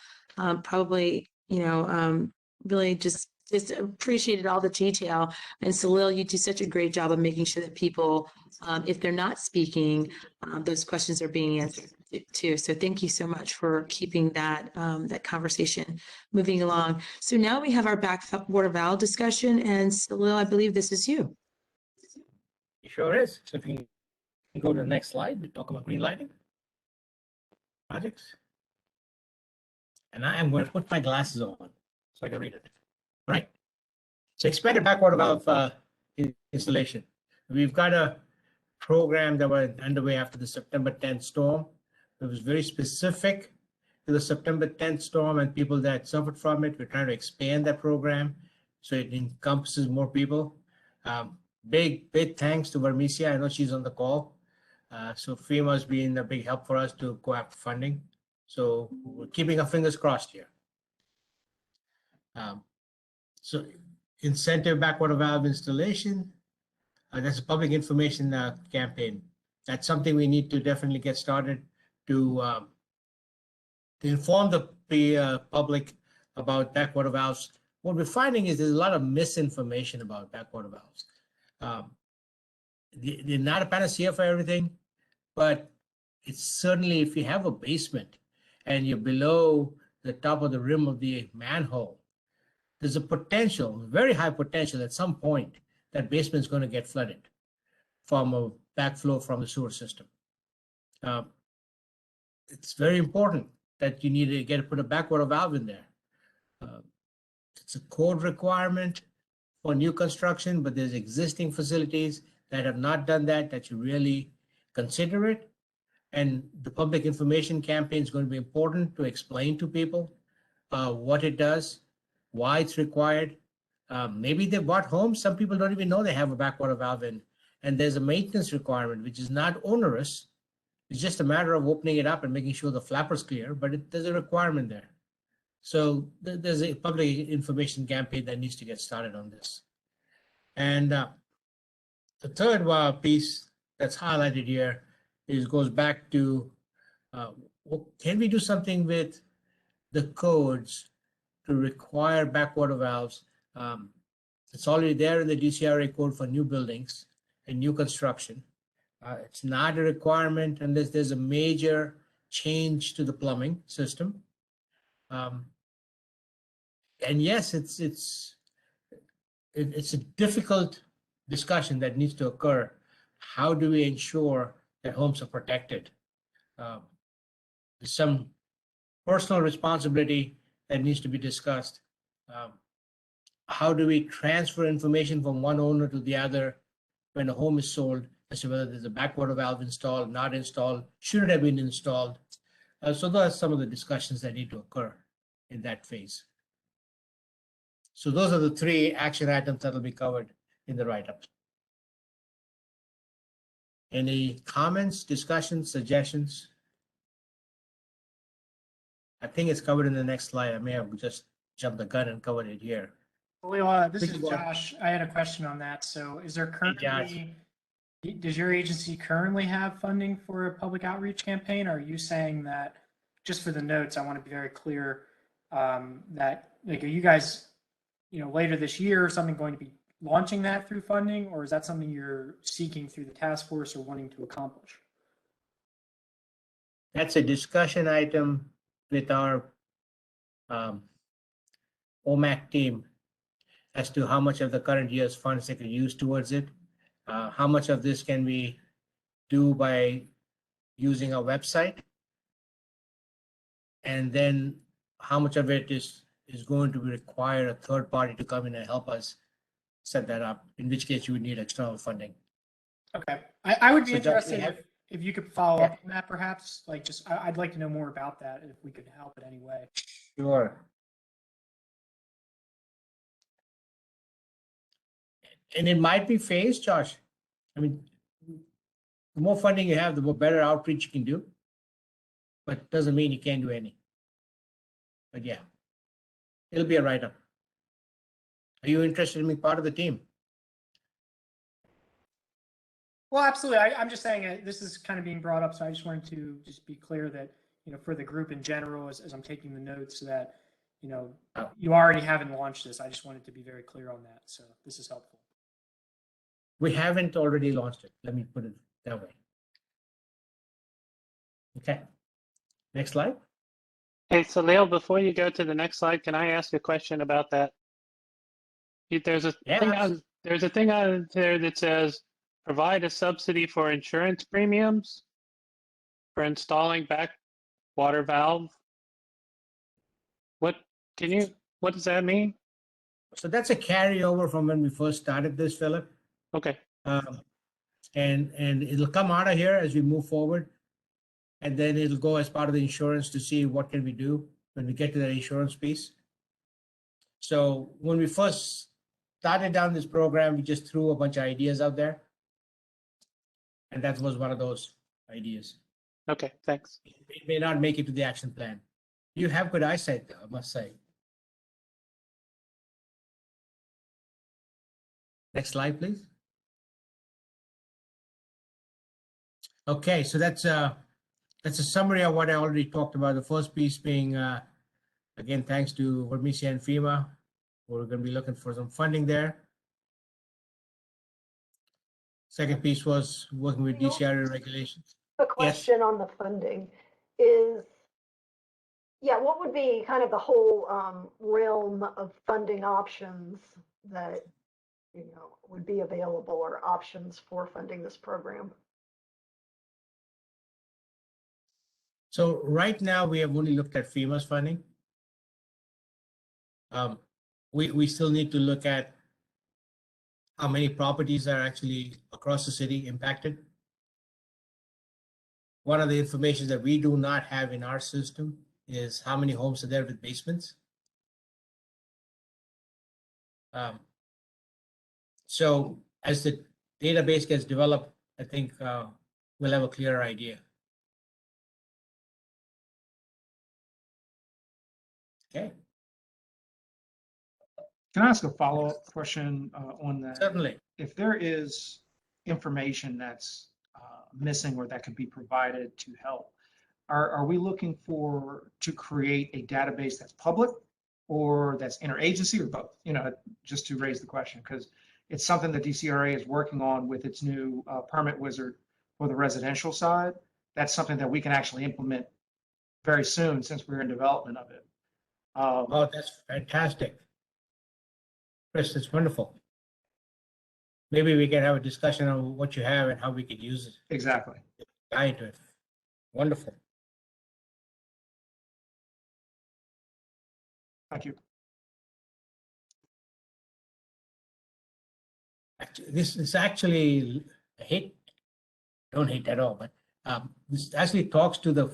probably, really just appreciated all the detail. And Salil, you do such a great job of making sure that people, if they're not speaking, those questions are being answered too. So thank you so much for keeping that that conversation moving along. So now we have our backwater valve discussion, and Salil, I believe this is you. It sure is. So if you can go to the next slide, we talk about green lighting projects. And I am going to put my glasses on so I can read it. Right. So expanded backwater valve installation. We've got a program that was underway after the September 10th storm. It was very specific to the September 10th storm and people that suffered from it. We're trying to expand that program so it encompasses more people. Big thanks to Vermesia. I know she's on the call. So FEMA has been a big help for us to go after funding. So we're keeping our fingers crossed here. So incentive backwater valve installation. That's a public information campaign. That's something we need to definitely get started to inform the public about backwater valves. What we're finding is there's a lot of misinformation about backwater valves. They're not a panacea for everything, but it's certainly, if you have a basement and you're below the top of the rim of the manhole, there's a potential, very high potential at some point that basement is going to get flooded from a backflow from the sewer system. It's very important that you need to put a backwater valve in there. It's a code requirement for new construction, but there's existing facilities that have not done that you really consider it. And the public information campaign is going to be important to explain to people what it does, why it's required. Maybe they bought homes. Some people don't even know they have a backwater valve in. And there's a maintenance requirement, which is not onerous. It's just a matter of opening it up and making sure the flapper's clear, but there's a requirement there. So there's a public information campaign that needs to get started on this. And the third piece that's highlighted here goes back to, can we do something with the codes to require backwater valves? It's already there in the DCRA code for new buildings and new construction. It's not a requirement unless there's a major change to the plumbing system. And yes, it's a difficult discussion that needs to occur. How do we ensure that homes are protected? There's some personal responsibility that needs to be discussed. How do we transfer information from one owner to the other when a home is sold as to whether there's a backwater valve installed, not installed, should it have been installed? So those are some of the discussions that need to occur in that phase. So those are the 3 action items that will be covered in the write-up. Any comments, discussions, suggestions? I think it's covered in the next slide. I may have just jumped the gun and covered it here. Well, this is Josh. I had a question on that. So is there currently, does your agency currently have funding for a public outreach campaign? Or are you saying that, just for the notes, I want to be very clear, that like, are you guys, later this year or something going to be launching that through funding, or is that something you're seeking through the task force or wanting to accomplish? That's a discussion item with our OMAC team as to how much of the current year's funds they could use towards it. How much of this can we do by using a website? And then how much of it is going to require a third party to come in and help us set that up, in which case you would need external funding. Okay, I would be So Josh, we interested have- if you could follow up on that, perhaps. Like, just I'd like to know more about that if we could help in any way. Sure. And it might be phased, Josh. I mean, the more funding you have, the more better outreach you can do. But doesn't mean you can't do any. But yeah, it'll be a write-up. Are you interested in being part of the team? Well, absolutely. I'm just saying this is kind of being brought up, so I just wanted to just be clear that, for the group in general, as I'm taking the notes, that, you already haven't launched this. I just wanted to be very clear on that. So this is helpful. We haven't already launched it. Let me put it that way. Okay. Next slide. Hey, so Leo, before you go to the next slide, can I ask a question about that? There's a thing on there that says provide a subsidy for insurance premiums for installing backwater valve. What does that mean? So that's a carryover from when we first started this, Philip. Okay. And it'll come out of here as we move forward. And then it'll go as part of the insurance to see what can we do when we get to the insurance piece. So when we first started down this program, we just threw a bunch of ideas out there. And that was one of those ideas. Okay, thanks. It may not make it to the action plan. You have good eyesight, though, I must say. Next slide, please. Okay, so that's a summary of what I already talked about. The first piece being, again, thanks to Hormesia and FEMA, we're going to be looking for some funding there. Second piece was working with DCRA regulations. A question on the funding is, what would be kind of the whole realm of funding options that, would be available, or options for funding this program? So right now we have only looked at FEMA's funding. We still need to look at how many properties are actually across the city impacted. One of the information that we do not have in our system is how many homes are there with basements. So as the database gets developed, I think we'll have a clearer idea. Okay. Can I ask a follow-up question on that? Certainly. If there is information that's missing or that could be provided to help, are we looking to create a database that's public or that's interagency, or both? Just to raise the question, because it's something that DCRA is working on with its new permit wizard for the residential side. That's something that we can actually implement very soon, since we're in development of it. Oh, that's fantastic. Chris, it's wonderful. Maybe we can have a discussion on what you have and how we could use it. Exactly. Guide to it. Wonderful. Thank you. This is actually, don't hate at all, but this actually talks to the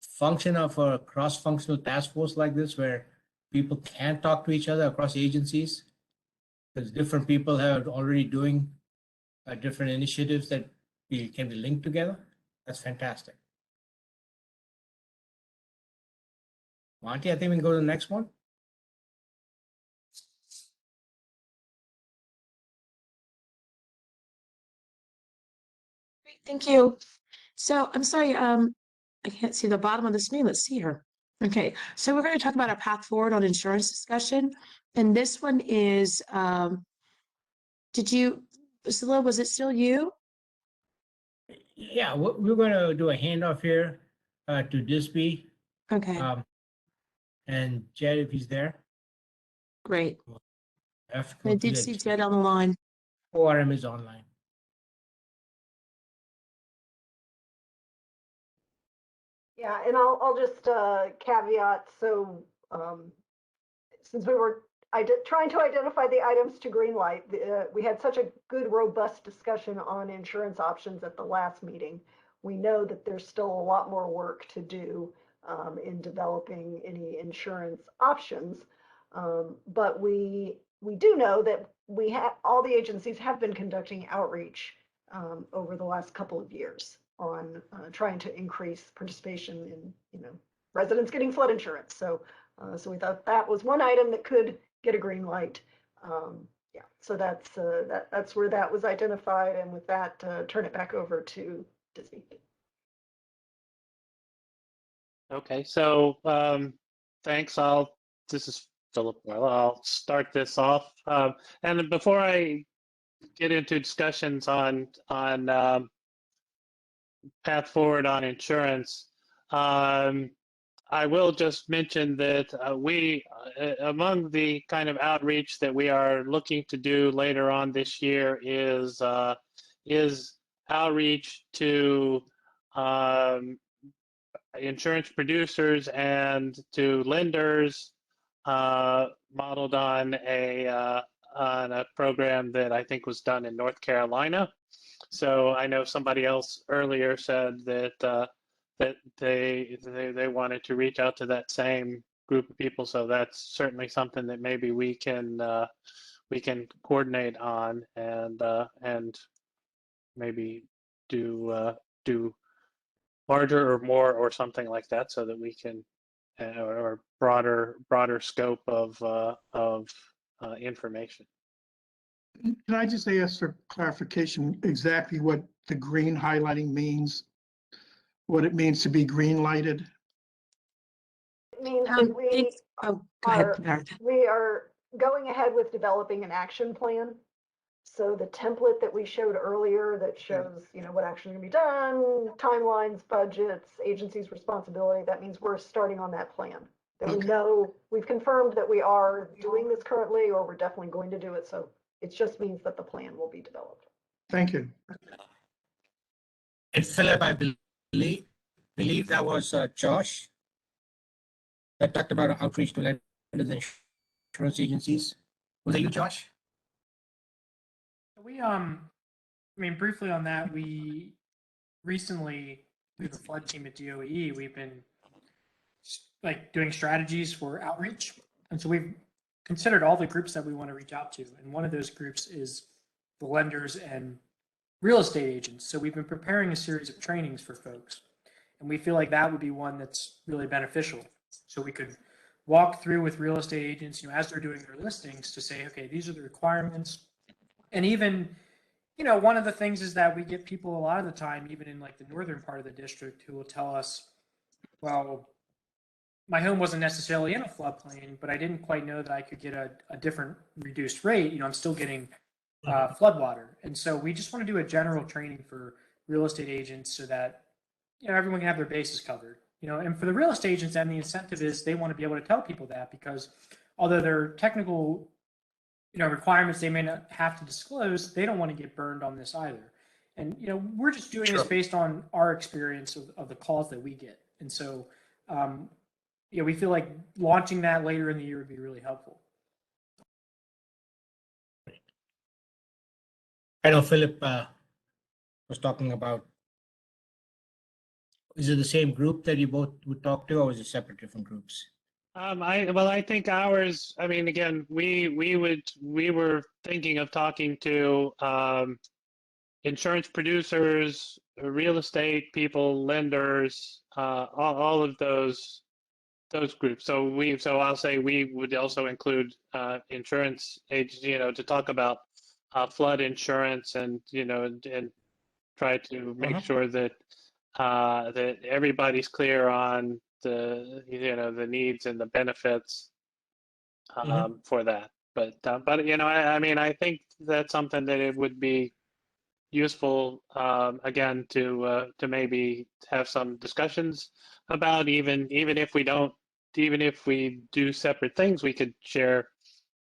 function of a cross-functional task force like this, where people can talk to each other across agencies, because different people are already doing different initiatives that can be linked together. That's fantastic. Monty, I think we can go to the next one. Great, thank you. So I'm sorry, I can't see the bottom of the screen. Let's see here. Okay, so we're going to talk about our path forward on insurance discussion. And this one is, Priscilla, was it still you? Yeah, we're going to do a handoff here to Disby Okay. and Jed, if he's there. Great. Have to I go did to see the Ted on the line. ORM is online. Yeah, and I'll just caveat, so since we were trying to identify the items to greenlight, we had such a good, robust discussion on insurance options at the last meeting. We know that there's still a lot more work to do in developing any insurance options. But we do know that all the agencies have been conducting outreach over the last couple of years on trying to increase participation in, residents getting flood insurance. So we thought that was one item that could get a green light. Yeah, so that's where that was identified. And with that, turn it back over to Disney. Okay, so thanks. This is Philip. Well, I'll start this off. And before I get into discussions on path forward on insurance, I will just mention that among the kind of outreach that we are looking to do later on this year is outreach to insurance producers and to lenders, modeled on a program that I think was done in North Carolina. So I know somebody else earlier said that they wanted to reach out to that same group of people. So that's certainly something that maybe we can coordinate on and maybe do larger or more or something like that, so that we can or broader scope of information. Can I just ask for clarification exactly what the green highlighting means? What it means to be green lighted? It means that Go ahead, Meredith. we are going ahead with developing an action plan. So the template that we showed earlier that shows, what action can be done, timelines, budgets, agencies' responsibility, that means we're starting on that plan. That we know, we've confirmed that we are doing this currently, or we're definitely going to do it. So it just means that the plan will be developed. Thank you. And Philip, I believe that was Josh that talked about outreach to lenders and insurance agencies. Was it you, Josh? Briefly on that, we recently, through the flood team at DOE, we've been doing strategies for outreach. And so we've considered all the groups that we want to reach out to. And one of those groups is the lenders and real estate agents. So we've been preparing a series of trainings for folks. And we feel like that would be one that's really beneficial. So we could walk through with real estate agents, as they're doing their listings, to say, okay, these are the requirements. And even, one of the things is that we get people a lot of the time, even in the northern part of the district, who will tell us, well, my home wasn't necessarily in a floodplain, but I didn't quite know that I could get a different reduced rate. I'm still getting floodwater. And so we just want to do a general training for real estate agents so that, everyone can have their bases covered. And for the real estate agents, and the incentive is they want to be able to tell people that, because although there are technical requirements they may not have to disclose, they don't want to get burned on this either. And, we're just doing this based on our experience of the calls that we get. And so, we feel like launching that later in the year would be really helpful. I know Philip was talking about, is it the same group that you both would talk to, or is it separate different groups? I think ours, again, we were thinking of talking to insurance producers, real estate people, lenders, all of those groups. So I'll say we would also include insurance agents, to talk about flood insurance and and try to make sure that that everybody's clear on the needs and the benefits for that. But I think that's something that it would be useful again to maybe have some discussions about, even if we do separate things, we could share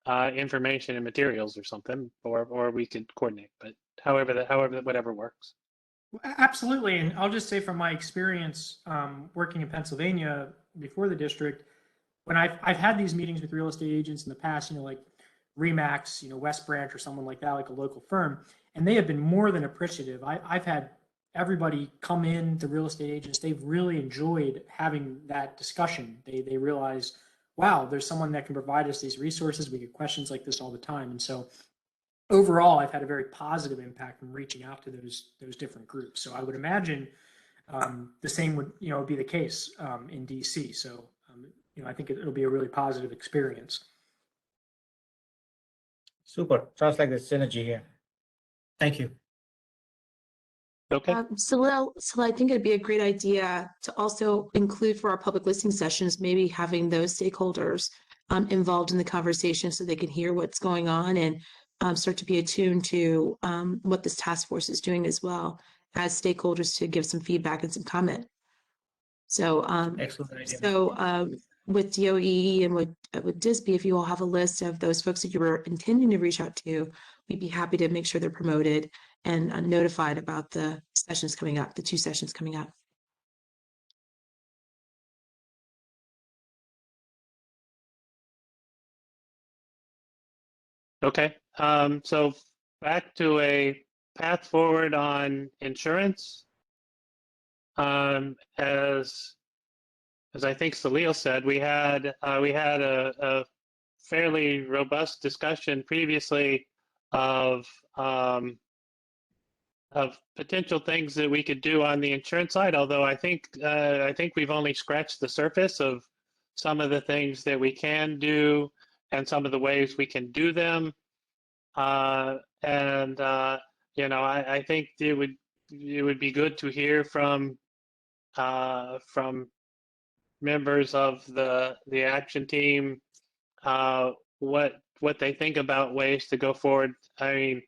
information and materials or something, or we could coordinate. But whatever works. Absolutely, and I'll just say from my experience working in Pennsylvania before the district, when I've had these meetings with real estate agents in the past, like Remax, West Branch or someone like that, like a local firm, and they have been more than appreciative. I've had everybody come in, the real estate agents, they've really enjoyed having that discussion. They realize, wow, there's someone that can provide us these resources. We get questions like this all the time. And so overall, I've had a very positive impact from reaching out to those different groups. So I would imagine the same would be the case in DC. So I think it'll be a really positive experience. Super. Sounds like there's synergy here. Thank you. Okay. So I think it'd be a great idea to also include for our public listening sessions, maybe having those stakeholders involved in the conversation so they can hear what's going on and start to be attuned to what this task force is doing as well as stakeholders to give some feedback and some comment. So, Excellent idea. So with DOE and with DISB, if you all have a list of those folks that you were intending to reach out to, we'd be happy to make sure they're promoted and notified about the sessions coming up, the 2 sessions coming up. Okay. So back to a path forward on insurance. As I think Salil said, we had a fairly robust discussion previously of potential things that we could do on the insurance side. Although I think we've only scratched the surface of some of the things that we can do and some of the ways we can do them. I think it would be good to hear from members of the action team what they think about ways to go forward. I mean,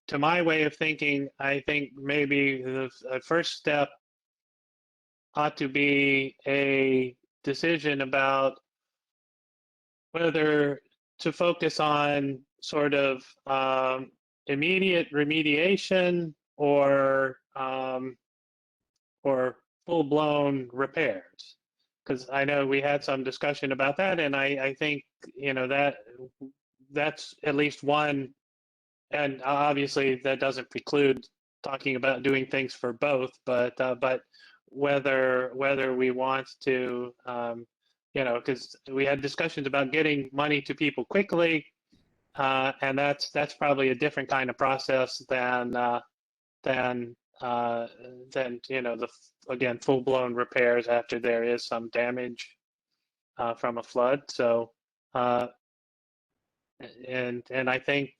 to my way of thinking, I think maybe the first step ought to be a decision about whether to focus on sort of immediate remediation or full-blown repairs. Because I know we had some discussion about that, and I think that's at least one. And obviously, that doesn't preclude talking about doing things for both, but whether we want to, because we had discussions about getting money to people quickly, and that's probably a different kind of process than again, full-blown repairs after there is some damage from a flood. So, and I think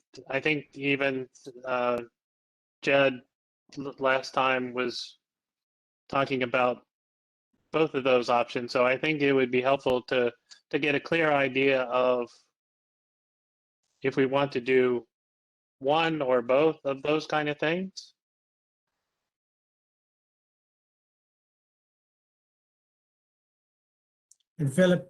even Jed last time was talking about both of those options. So I think it would be helpful to get a clear idea of if we want to do one or both of those kind of things. And Philip,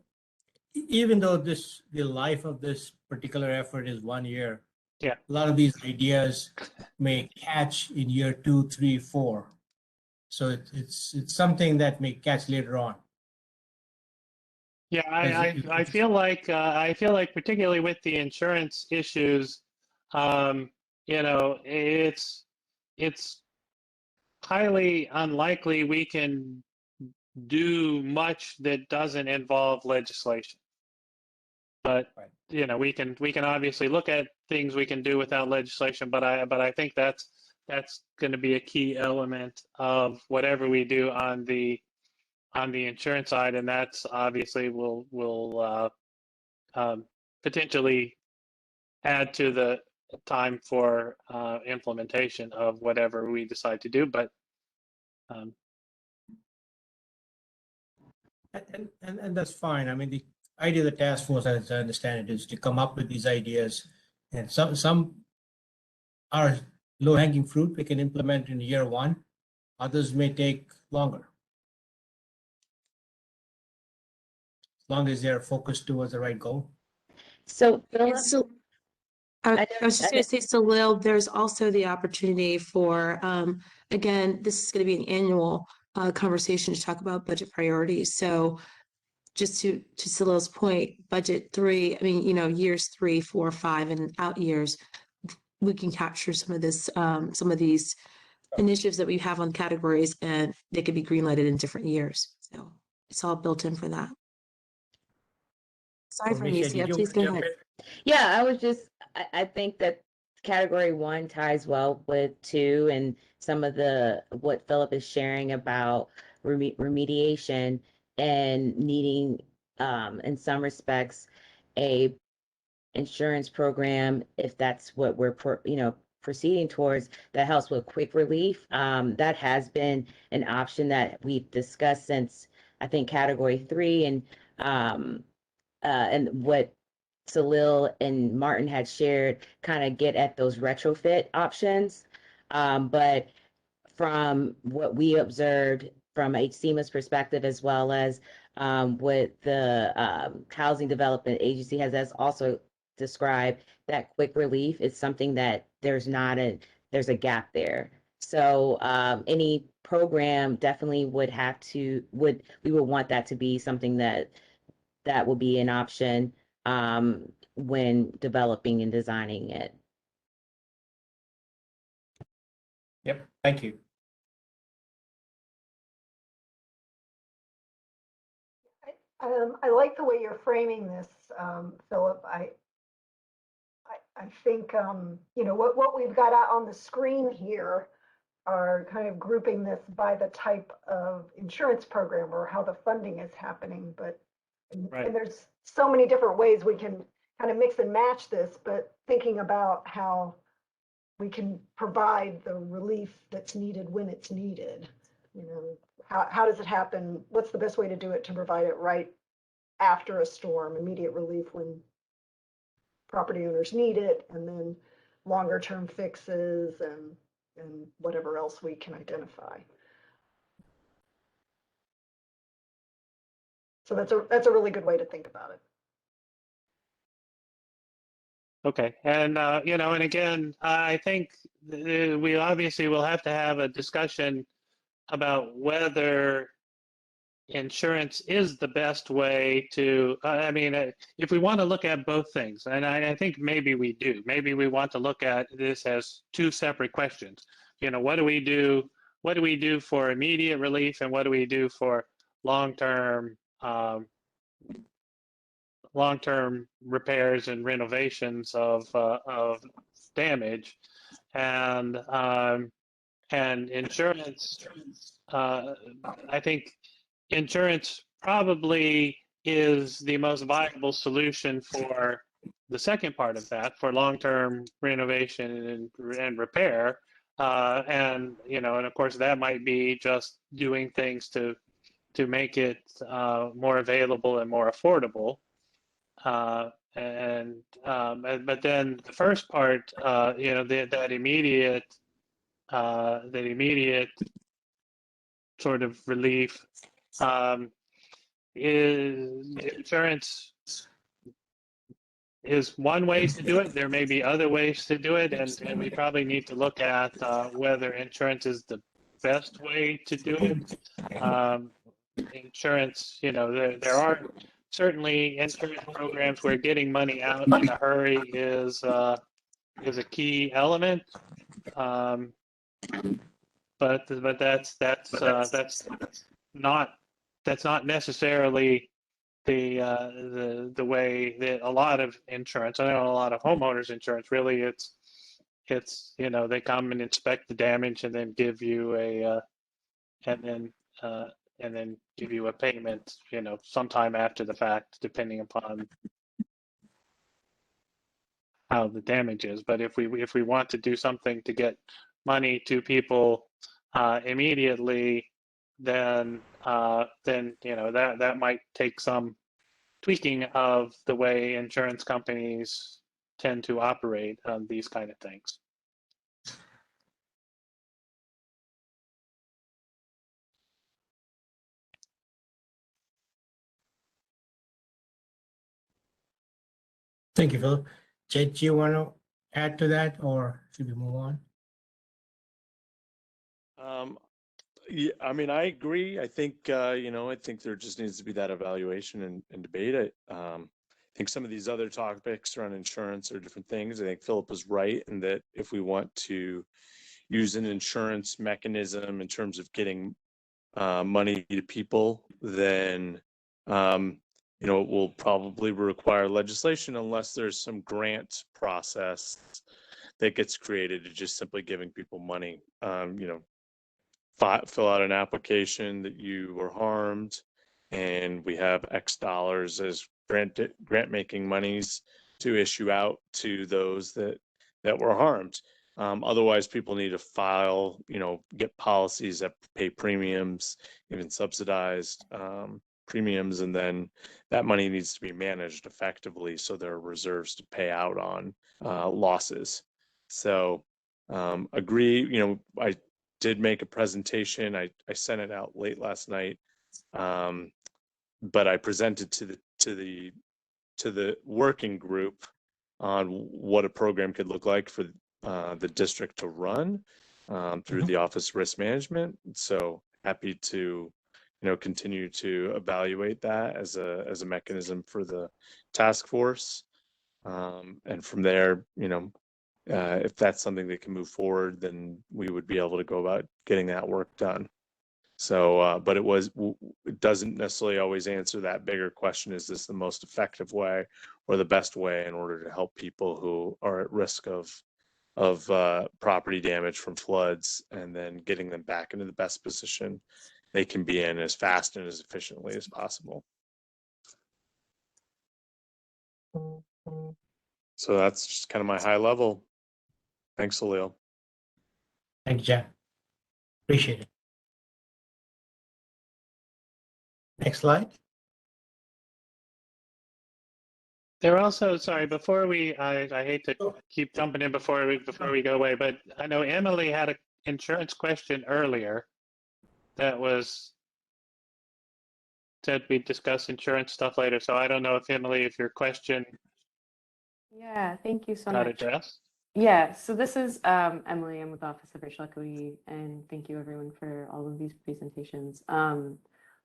even though the life of this particular effort is 1 year, yeah, a lot of these ideas may catch in year 2, 3, 4. So it's something that may catch later on. Yeah, I feel like particularly with the insurance issues, it's highly unlikely we can do much that doesn't involve legislation. But we can obviously look at things we can do without legislation. But I think that's going to be a key element of whatever we do on the insurance side, and that's obviously will potentially add to the time for implementation of whatever we decide to do. But and that's fine. I mean, the idea of the task force, as I understand it, is to come up with these ideas, and some are low-hanging fruit we can implement in year 1. Others may take longer, as long as they're focused towards the right goal. So, And Philip, so, I I was just know, going to say, so Lil, there's also the opportunity for, again, this is going to be an annual conversation to talk about budget priorities. So just to Salil's point, budget 3, I mean, years 3, 4, 5, and out years, we can capture some of this, some of these initiatives that we have on categories, and they could be greenlighted in different years. So it's all built in for that. Sorry for Misha, Misia, did you please go jump ahead. in? yeah, I think that category 1 ties well with 2 and some of what Philip is sharing about remediation and needing, in some respects, a insurance program, if that's what we're, proceeding towards, that helps with quick relief. That has been an option that we've discussed since, I think, category 3, and what Salil and Martin had shared kind of get at those retrofit options. But from what we observed from HCMA's perspective, as well as what the Housing Development Agency has also described, that quick relief is something that there's a gap there. So any program definitely we would want that to be something that will be an option when developing and designing it. Yep, thank you. I like the way you're framing this, Philip. I think, what we've got out on the screen here are kind of grouping this by the type of insurance program or how the funding is happening. But Right. and there's so many different ways we can kind of mix and match this, but thinking about how we can provide the relief that's needed when it's needed. How does it happen? What's the best way to do it to provide it right after a storm, immediate relief when property owners need it, and then longer term fixes and whatever else we can identify. So that's a really good way to think about it. Okay, and and again, I think we obviously will have to have a discussion about whether insurance is the best way to, if we want to look at both things, and I think maybe we do. Maybe we want to look at this as 2 separate questions. What do we do? What do we do for immediate relief, and what do we do for long-term repairs and renovations of damage, and insurance? I think insurance probably is the most viable solution for the second part of that, for long-term renovation and repair. And of course that might be just doing things to make it more available and more affordable. But then the first part, that immediate sort of relief, is insurance is one way to do it. There may be other ways to do it, and we probably need to look at whether insurance is the best way to do it. Insurance, there are certainly insurance programs where getting money out in a hurry is a key element. But that's not necessarily the way that a lot of insurance. I know a lot of homeowners insurance. Really, it's they come and inspect the damage and then give you and then give you a payment, sometime after the fact, depending upon how the damage is. But if we want to do something to get money to people immediately, then that might take some tweaking of the way insurance companies tend to operate on these kind of things. Thank you, Philip. Jed, do you want to add to that, or should we move on? Yeah, I mean, I agree. I think, I think there just needs to be that evaluation and debate. I think some of these other topics around insurance are different things. I think Philip was right in that if we want to use an insurance mechanism in terms of getting money to people, then, it will probably require legislation unless there's some grant process that gets created to just simply giving people money. Fill out an application that you were harmed, and we have X dollars as grant making monies to issue out to those that were harmed. Otherwise, people need to file, get policies that pay premiums, even subsidized premiums, and then that money needs to be managed effectively so there are reserves to pay out on losses. So agree. I did make a presentation. I sent it out late last night, but I presented to the working group on what a program could look like for the district to run through the Office of Risk Management. So happy to continue to evaluate that as a mechanism for the task force, and from there, if that's something that can move forward, then we would be able to go about getting that work done. So, but it doesn't necessarily always answer that bigger question: is this the most effective way or the best way in order to help people who are at risk of property damage from floods, and then getting them back into the best position they can be in as fast and as efficiently as possible. So that's just kind of my high level. Thanks, Salil. Thank you, Jack. Appreciate it. Next slide. There also, sorry, before I hate to keep jumping in before we go away, but I know Emily had an insurance question earlier that said we'd discuss insurance stuff later. So I don't know if Emily, if your question Yeah, thank you so got much. addressed. Yeah, so this is Emily. I'm with the Office of Racial Equity, and thank you everyone for all of these presentations.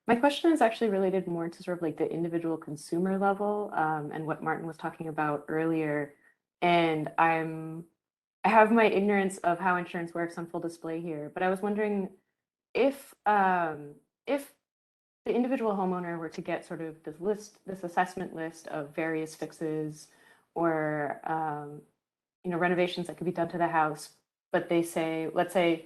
My question is actually related more to sort of like the individual consumer level, and what Martin was talking about earlier. And I have my ignorance of how insurance works on full display here, but I was wondering if the individual homeowner were to get sort of this assessment list of various fixes or renovations that could be done to the house, but they say, let's say,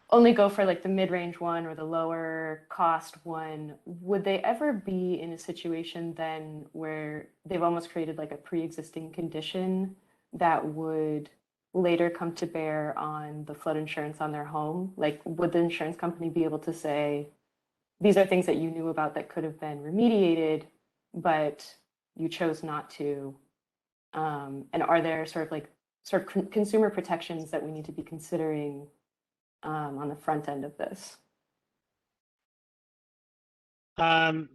only go for like the mid-range one or the lower cost one, would they ever be in a situation then where they've almost created like a pre-existing condition that would later come to bear on the flood insurance on their home? Like, would the insurance company be able to say, these are things that you knew about that could have been remediated, but you chose not to? And are there sort of consumer protections that we need to be considering on the front end of this? That's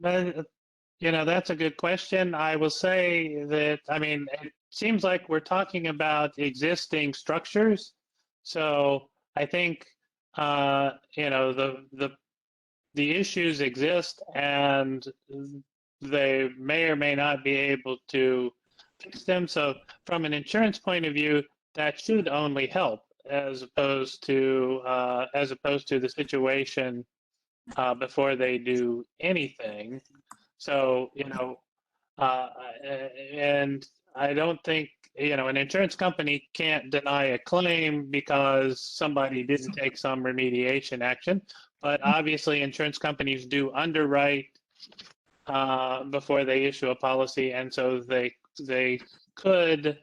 a good question. I will say that, I mean, it seems like we're talking about existing structures. So I think, the issues exist, and they may or may not be able to fix them. So from an insurance point of view, that should only help, as opposed to the situation before they do anything. So and I don't think an insurance company can't deny a claim because somebody didn't take some remediation action. But obviously, insurance companies do underwrite before they issue a policy, and so they could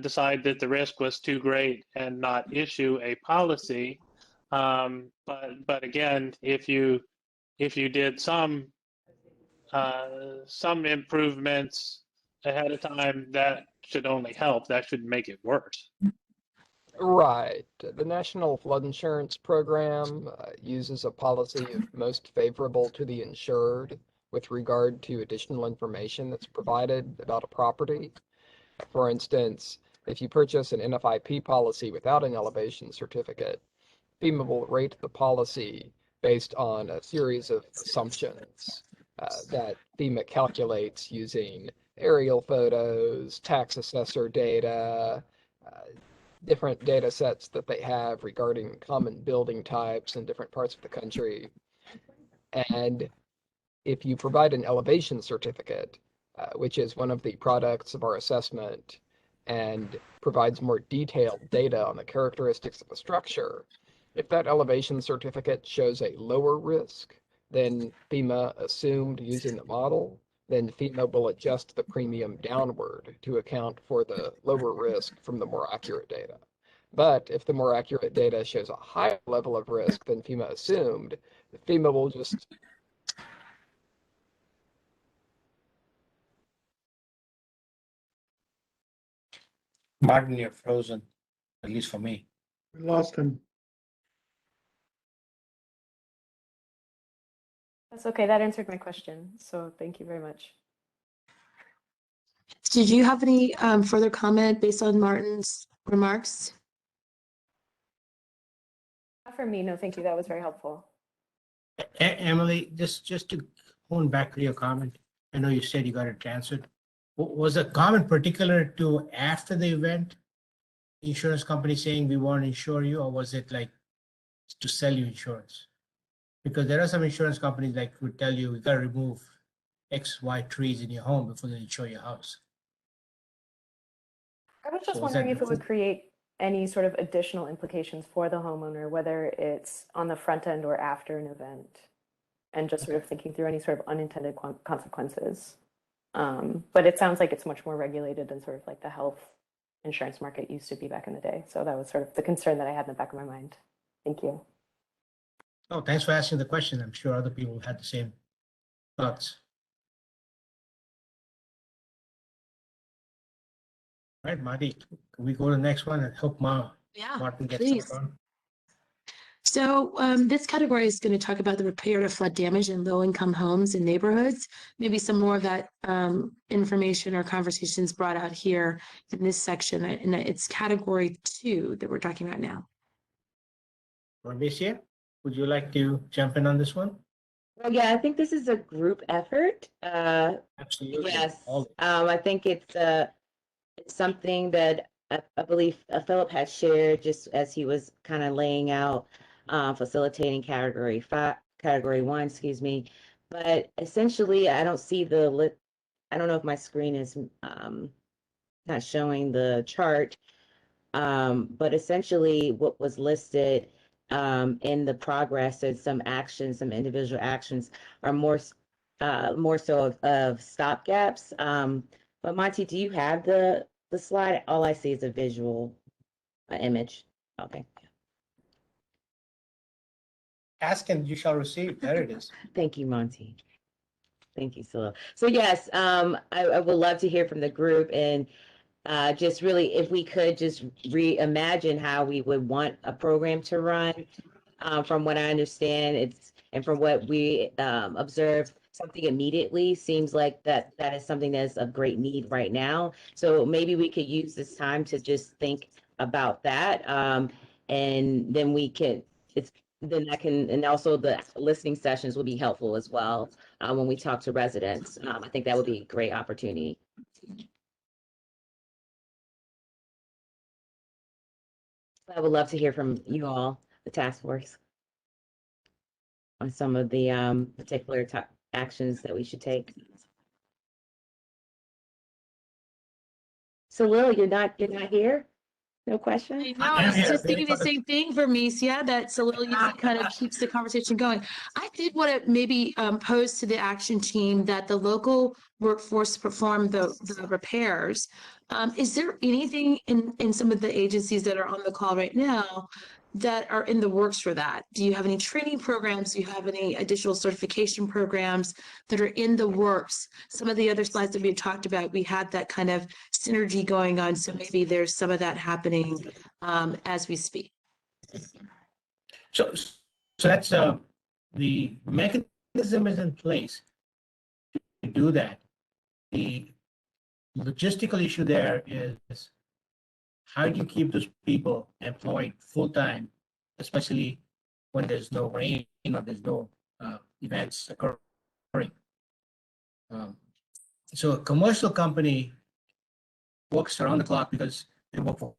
decide that the risk was too great and not issue a policy. But again, if you did some improvements ahead of time, that should only help. That shouldn't make it worse. Right. The National Flood Insurance Program uses a policy of most favorable to the insured with regard to additional information that's provided about a property. For instance, if you purchase an NFIP policy without an elevation certificate, FEMA will rate the policy based on a series of assumptions that FEMA calculates using aerial photos, tax assessor data, different data sets that they have regarding common building types in different parts of the country. And if you provide an elevation certificate, which is one of the products of our assessment and provides more detailed data on the characteristics of the structure, if that elevation certificate shows a lower risk than FEMA assumed using the model, then FEMA will adjust the premium downward to account for the lower risk from the more accurate data. But if the more accurate data shows a higher level of risk than FEMA assumed, FEMA will just Martin, you're frozen, at least for me. We lost him. That's okay. That answered my question. So thank you very much. Did you have any further comment based on Martin's remarks? Not for me. No, thank you. That was very helpful. Emily, just to hone back to your comment, I know you said you got it answered. Was the comment particular to after the event, insurance company saying we want to insure you, or was it like to sell you insurance? Because there are some insurance companies that would tell you, we got to remove X, Y trees in your home before they insure your house. I was just So wondering if it would create any sort of additional implications for the homeowner, whether it's on the front end or after an event, and just sort of thinking through any sort of unintended consequences. But it sounds like it's much more regulated than sort of like the health insurance market used to be back in the day. So that was sort of the concern that I had in the back of my mind. Thank you. Oh, thanks for asking the question. I'm sure other people had the same thoughts. All right, Marty, can we go to the next one and help Martin get please. started on? So this category is going to talk about the repair to flood damage in low-income homes and neighborhoods. Maybe some more of that information or conversations brought out here in this section. And it's category 2 that we're talking about now. Orbesia, would you like to jump in on this one? Well, yeah, I think this is a group effort. Absolutely. Yes, I think it's something that I believe Philip had shared just as he was kind of laying out facilitating category 1, excuse me. But essentially, I don't see I don't know if my screen is not showing the chart. But essentially what was listed in the progress and some actions, some individual actions are more so of stopgaps. But Monty, do you have the slide? All I see is a visual image. Okay. Ask and you shall receive. There it is. Thank you, Monty. Thank you, Silo. So yes, I would love to hear from the group and just really, if we could just reimagine how we would want a program to run. From what I understand, and from what we observed, something immediately seems like that is something that's of great need right now. So maybe we could use this time to just think about that, and then we can. And also the listening sessions will be helpful as well when we talk to residents. I think that would be a great opportunity. I would love to hear from you all, the task force, on some of the particular actions that we should take. So Lil, you're not here? No question? I was just thinking the same thing for me. So yeah, that Salil usually kind of keeps the conversation going. I did want to maybe pose to the action team that the local workforce perform the repairs. Is there anything in some of the agencies that are on the call right now that are in the works for that? Do you have any training programs? Do you have any additional certification programs that are in the works? Some of the other slides that we had talked about, we had that kind of synergy going on. So maybe there's some of that happening as we speak. So that's the mechanism is in place to do that. The logistical issue there is how do you keep those people employed full-time, especially when there's no rain or there's no events occurring. So a commercial company works around the clock because they work for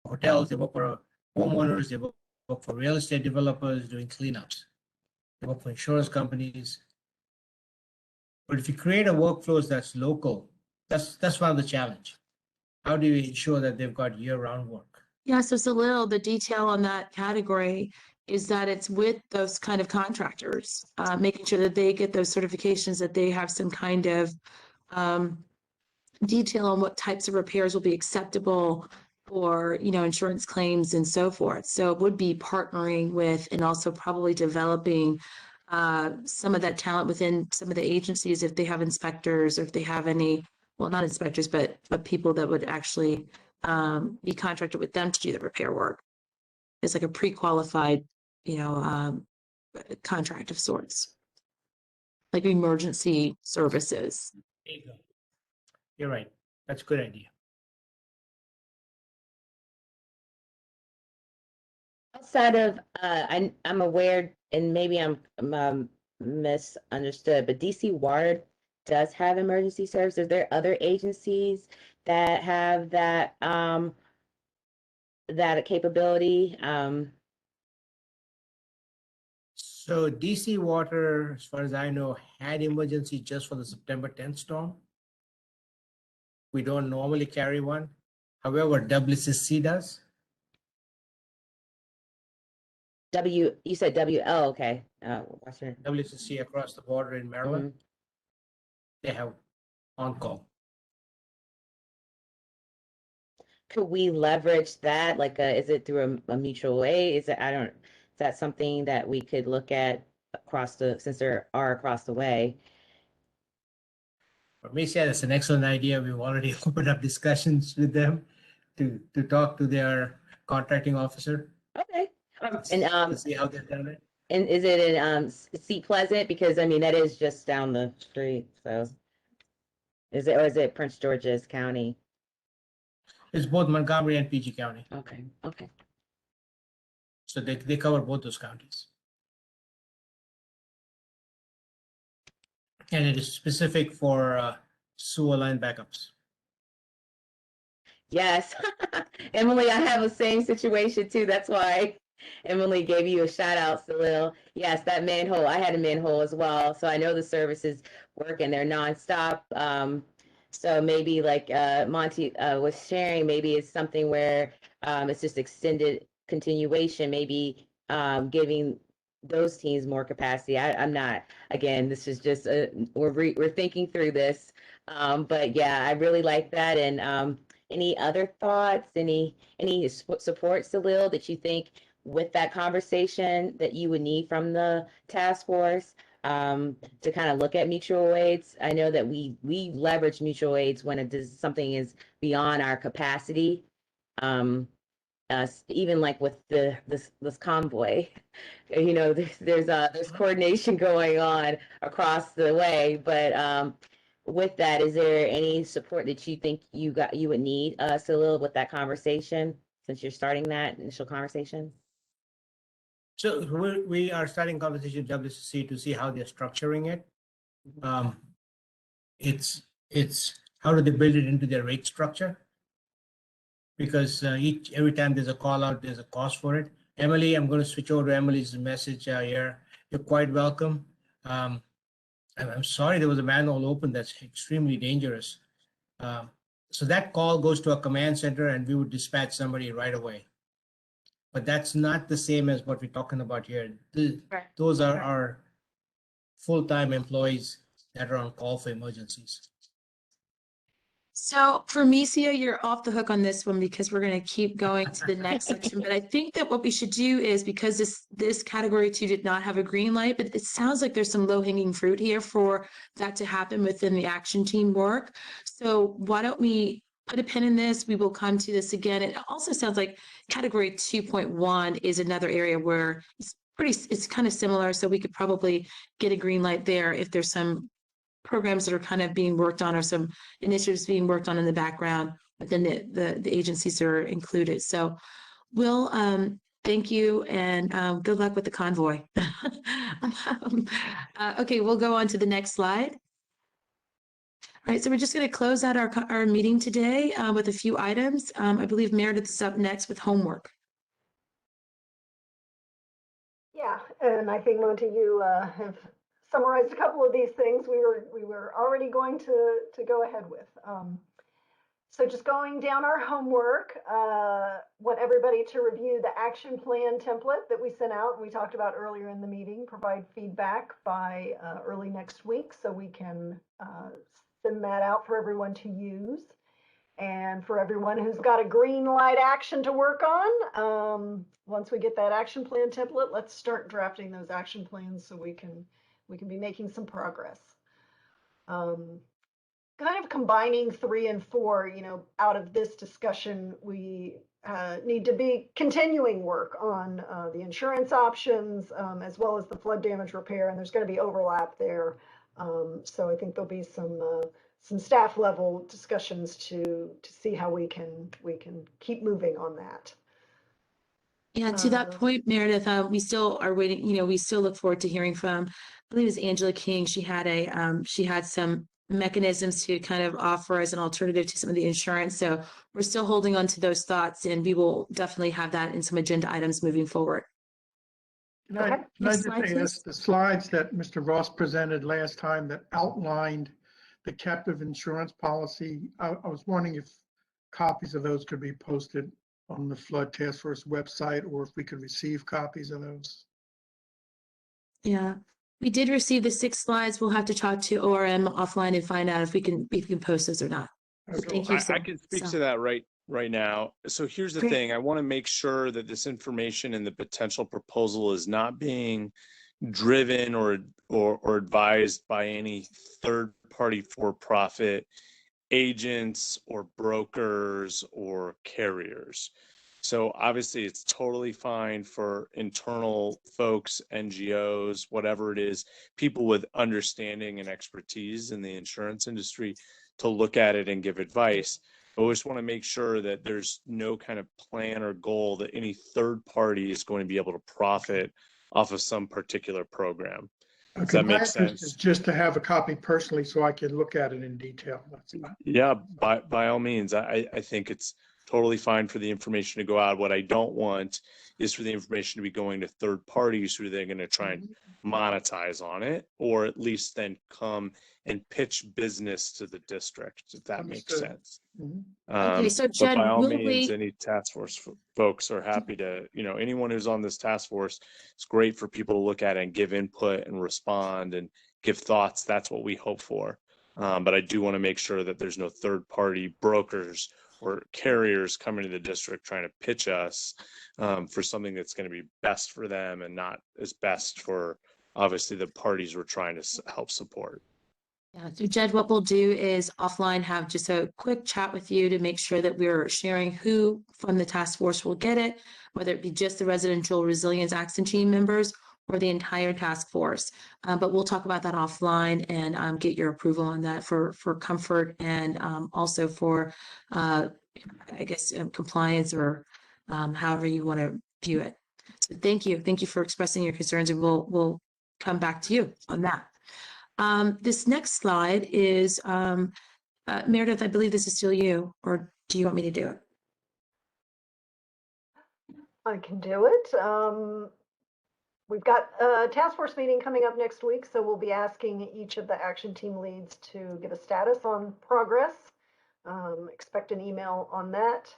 hotels, they work for homeowners, they work for real estate developers doing cleanups. They work for insurance companies. But if you create a workflows that's local, that's one of the challenge. How do you ensure that they've got year-round work? Yeah, so Salil, the detail on that category is that it's with those kind of contractors, making sure that they get those certifications, that they have some kind of detail on what types of repairs will be acceptable for, you know, insurance claims and so forth. So it would be partnering with and also probably developing some of that talent within some of the agencies if they have inspectors or if they have any, well, not inspectors, but people that would actually be contracted with them to do the repair work. It's like a pre-qualified, you know, contract of sorts, like emergency services. There you go. You're right. That's a good idea. Outside of, I'm aware, and maybe I'm misunderstood, but DC Water does have emergency services. Are there other agencies that have that that capability? So DC Water, as far as I know, had emergency just for the September 10th storm. We don't normally carry one. However, WCC does. You said WL, okay. Western. WCC across the border in Maryland. They have on-call. Could we leverage that? Like, is it through a mutual aid? Is that something that we could look at across since there are across the way? For me, yeah, that's an excellent idea. We've already opened up discussions with them to talk to their contracting officer. Okay. To see how they've done it. And is it in Seat Pleasant? Because I mean that is just down the street. So is it Prince George's County? It's both Montgomery and PG County. Okay. Okay. So they cover both those counties. And it is specific for sewer line backups. Yes. Emily, I have the same situation too. That's why Emily gave you a shout out, Salil. Yes, that manhole. I had a manhole as well. So I know the services work and they're nonstop. So maybe like Monty was sharing, maybe it's something where it's just extended continuation, maybe giving those teams more capacity. I'm not, again, this is just, we're thinking through this. But yeah, I really like that. And any other thoughts, any support, Salil, that you think with that conversation that you would need from the task force to kind of look at mutual aids? I know that we leverage mutual aids when something is beyond our capacity. Even like with this convoy, you know, there's coordination going on across the way. But with that, is there any support that you think you would need, Salil, with that conversation, since you're starting that initial conversation? So we are starting conversation with WCC to see how they're structuring it. It's how do they build it into their rate structure? Because every time there's a call out, there's a cost for it. Emily, I'm going to switch over to Emily's message here. You're quite welcome. I'm sorry there was a manhole open. That's extremely dangerous. So that call goes to a command center and we would dispatch somebody right away. But that's not the same as what we're talking about here. Those are our full-time employees that are on call for emergencies. So for me, Sia, you're off the hook on this one because we're going to keep going to the next section. But I think that what we should do is, because this category 2 did not have a green light, but it sounds like there's some low-hanging fruit here for that to happen within the action team work. So why don't we put a pin in this? We will come to this again. It also sounds like category 2.1 is another area where it's kind of similar. So we could probably get a green light there if there's some programs that are kind of being worked on or some initiatives being worked on in the background, but then the agencies are included. So we'll thank you and good luck with the convoy. Okay, we'll go on to the next slide. All right, so we're just going to close out our meeting today with a few items. I believe Meredith is up next with homework. Yeah, and I think Monty, you have summarized a couple of these things we were already going to go ahead with. So just going down our homework, want everybody to review the action plan template that we sent out and we talked about earlier in the meeting, provide feedback by early next week so we can send that out for everyone to use. And for everyone who's got a green light action to work on, once we get that action plan template, let's start drafting those action plans so we can be making some progress. Kind of combining 3 and 4, out of this discussion, we need to be continuing work on the insurance options as well as the flood damage repair, and there's going to be overlap there. So I think there'll be some staff level discussions to see how we can keep moving on that. Yeah, to that point, Meredith, we still are waiting, we still look forward to hearing from, I believe it was Angela King. She had some mechanisms to kind of offer as an alternative to some of the insurance. So we're still holding on to those thoughts and we will definitely have that in some agenda items moving forward. Can I just ask, the slides that Mr. Ross presented last time that outlined the captive insurance policy, I was wondering if copies of those could be posted on the Flood Task Force website or if we could receive copies of those. Yeah, we did receive the 6 slides. We'll have to talk to ORM offline and find out if we can post those or not. Okay. Thank you. I can speak to that right now. So here's the thing. I want to make sure that this information and the potential proposal is not being driven or advised by any third party for-profit agents or brokers or carriers. So obviously it's totally fine for internal folks, NGOs, whatever it is, people with understanding and expertise in the insurance industry to look at it and give advice. But we just want to make sure that there's no kind of plan or goal that any third party is going to be able to profit off of some particular program. Does that make sense? Is just to have a copy personally so I can look at it in detail. Yeah, by all means, I think it's totally fine for the information to go out. What I don't want is for the information to be going to third parties who they're going to try and monetize on it, or at least then come and pitch business to the district, if that makes sense. Okay, so Jen, but by all means, any task force folks are happy to, anyone who's on this task force, it's great for people to look at it and give input and respond and give thoughts. That's what we hope for. But I do want to make sure that there's no third party brokers or carriers coming to the district trying to pitch us for something that's going to be best for them and not as best for obviously the parties we're trying to help support. Yeah, so Jed, what we'll do is offline have just a quick chat with you to make sure that we're sharing who from the task force will get it, whether it be just the residential resilience action team members or the entire task force. But we'll talk about that offline and get your approval on that for comfort and also for, I guess, compliance or however you want to view it. So thank you. Thank you for expressing your concerns and we'll come back to you on that. This next slide is, Meredith, I believe this is still you, or do you want me to do it? I can do it. We've got a task force meeting coming up next week, so we'll be asking each of the action team leads to give a status on progress. Expect an email on that.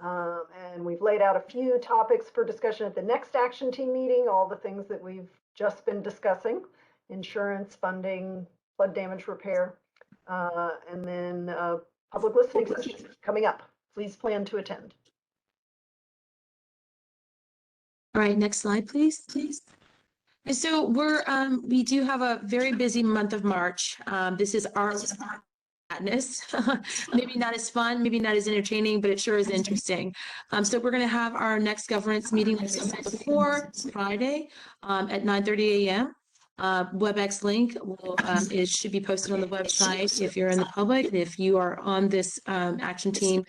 And we've laid out a few topics for discussion at the next action team meeting, all the things that we've just been discussing: insurance, funding, flood damage repair, and then public listening sessions coming up. Please plan to attend. All right, next slide, please. And so we do have a very busy month of March. This is our madness. Maybe not as fun, maybe not as entertaining, but it sure is interesting. So we're going to have our next governance meeting before Friday at 9:30 a.m. WebEx link will, it should be posted on the website if you're in the public. If you are on this action team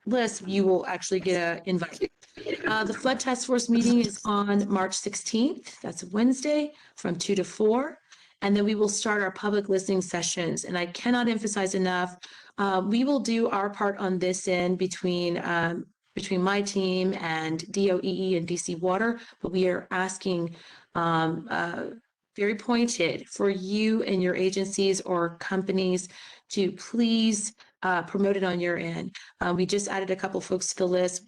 list, you will actually get an invite. The Flood Task Force meeting is on March 16th. That's a Wednesday from 2 to 4. And then we will start our public listening sessions. And I cannot emphasize enough, we will do our part on this end between my team and DOEE and DC Water, but we are asking very pointed for you and your agencies or companies to please promote it on your end. We just added a couple folks to the list,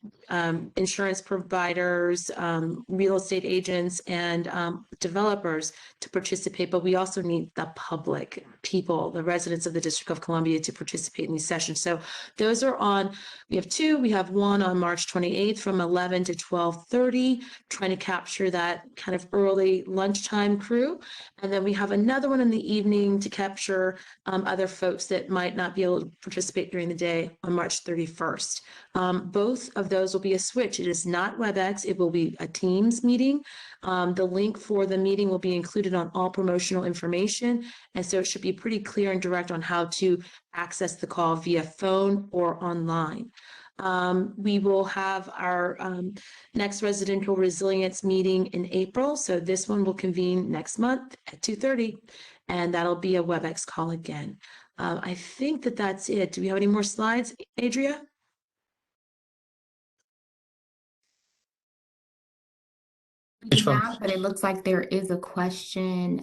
insurance providers, real estate agents, and developers to participate, but we also need the public people, the residents of the District of Columbia, to participate in these sessions. So those are on, we have two, we have one on March 28th from 11 to 12:30, trying to capture that kind of early lunchtime crew. And then we have another one in the evening to capture other folks that might not be able to participate during the day on March 31st. Both of those will be a switch. It is not WebEx, it will be a Teams meeting. The link for the meeting will be included on all promotional information. And so it should be pretty clear and direct on how to access the call via phone or online. We will have our next residential resilience meeting in April. So this one will convene next month at 2:30, and that'll be a WebEx call again. I think that that's it. Do we have any more slides, Adria? Yeah, but it looks like there is a question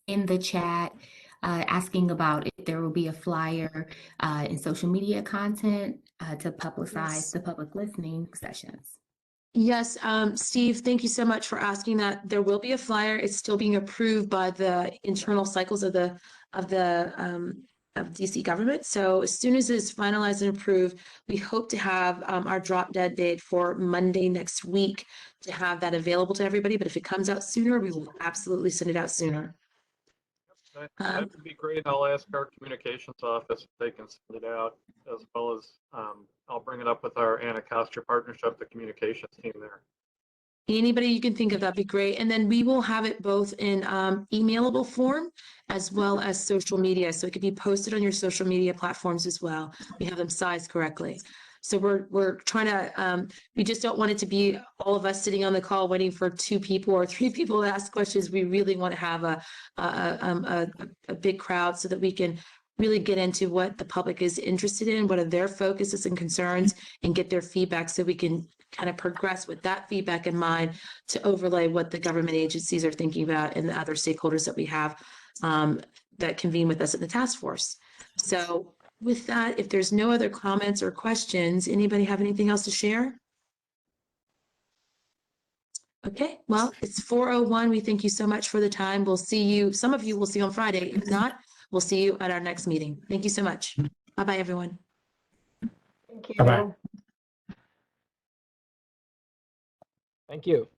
in the chat asking about if there will be a flyer in social media content to publicize the public listening sessions. Yes, Steve, thank you so much for asking that. There will be a flyer. It's still being approved by the internal cycles of DC government. So as soon as it's finalized and approved, we hope to have our drop dead date for Monday next week to have that available to everybody. But if it comes out sooner, we will absolutely send it out sooner. That would be great. I'll ask our communications office if they can send it out, as well as I'll bring it up with our Anacostia partnership, the communications team there. Anybody you can think of, that'd be great. And then we will have it both in emailable form as well as social media. So it could be posted on your social media platforms as well. We have them sized correctly. So we're trying to, we just don't want it to be all of us sitting on the call waiting for 2 people or 3 people to ask questions. We really want to have a big crowd so that we can really get into what the public is interested in, what are their focuses and concerns, and get their feedback so we can kind of progress with that feedback in mind to overlay what the government agencies are thinking about and the other stakeholders that we have that convene with us at the task force. So with that, if there's no other comments or questions, anybody have anything else to share? Okay, well, it's 4:01. We thank you so much for the time. We'll see you, some of you will see on Friday. If not, we'll see you at our next meeting. Thank you so much. Bye-bye, everyone. Thank you. Bye-bye. Thank you.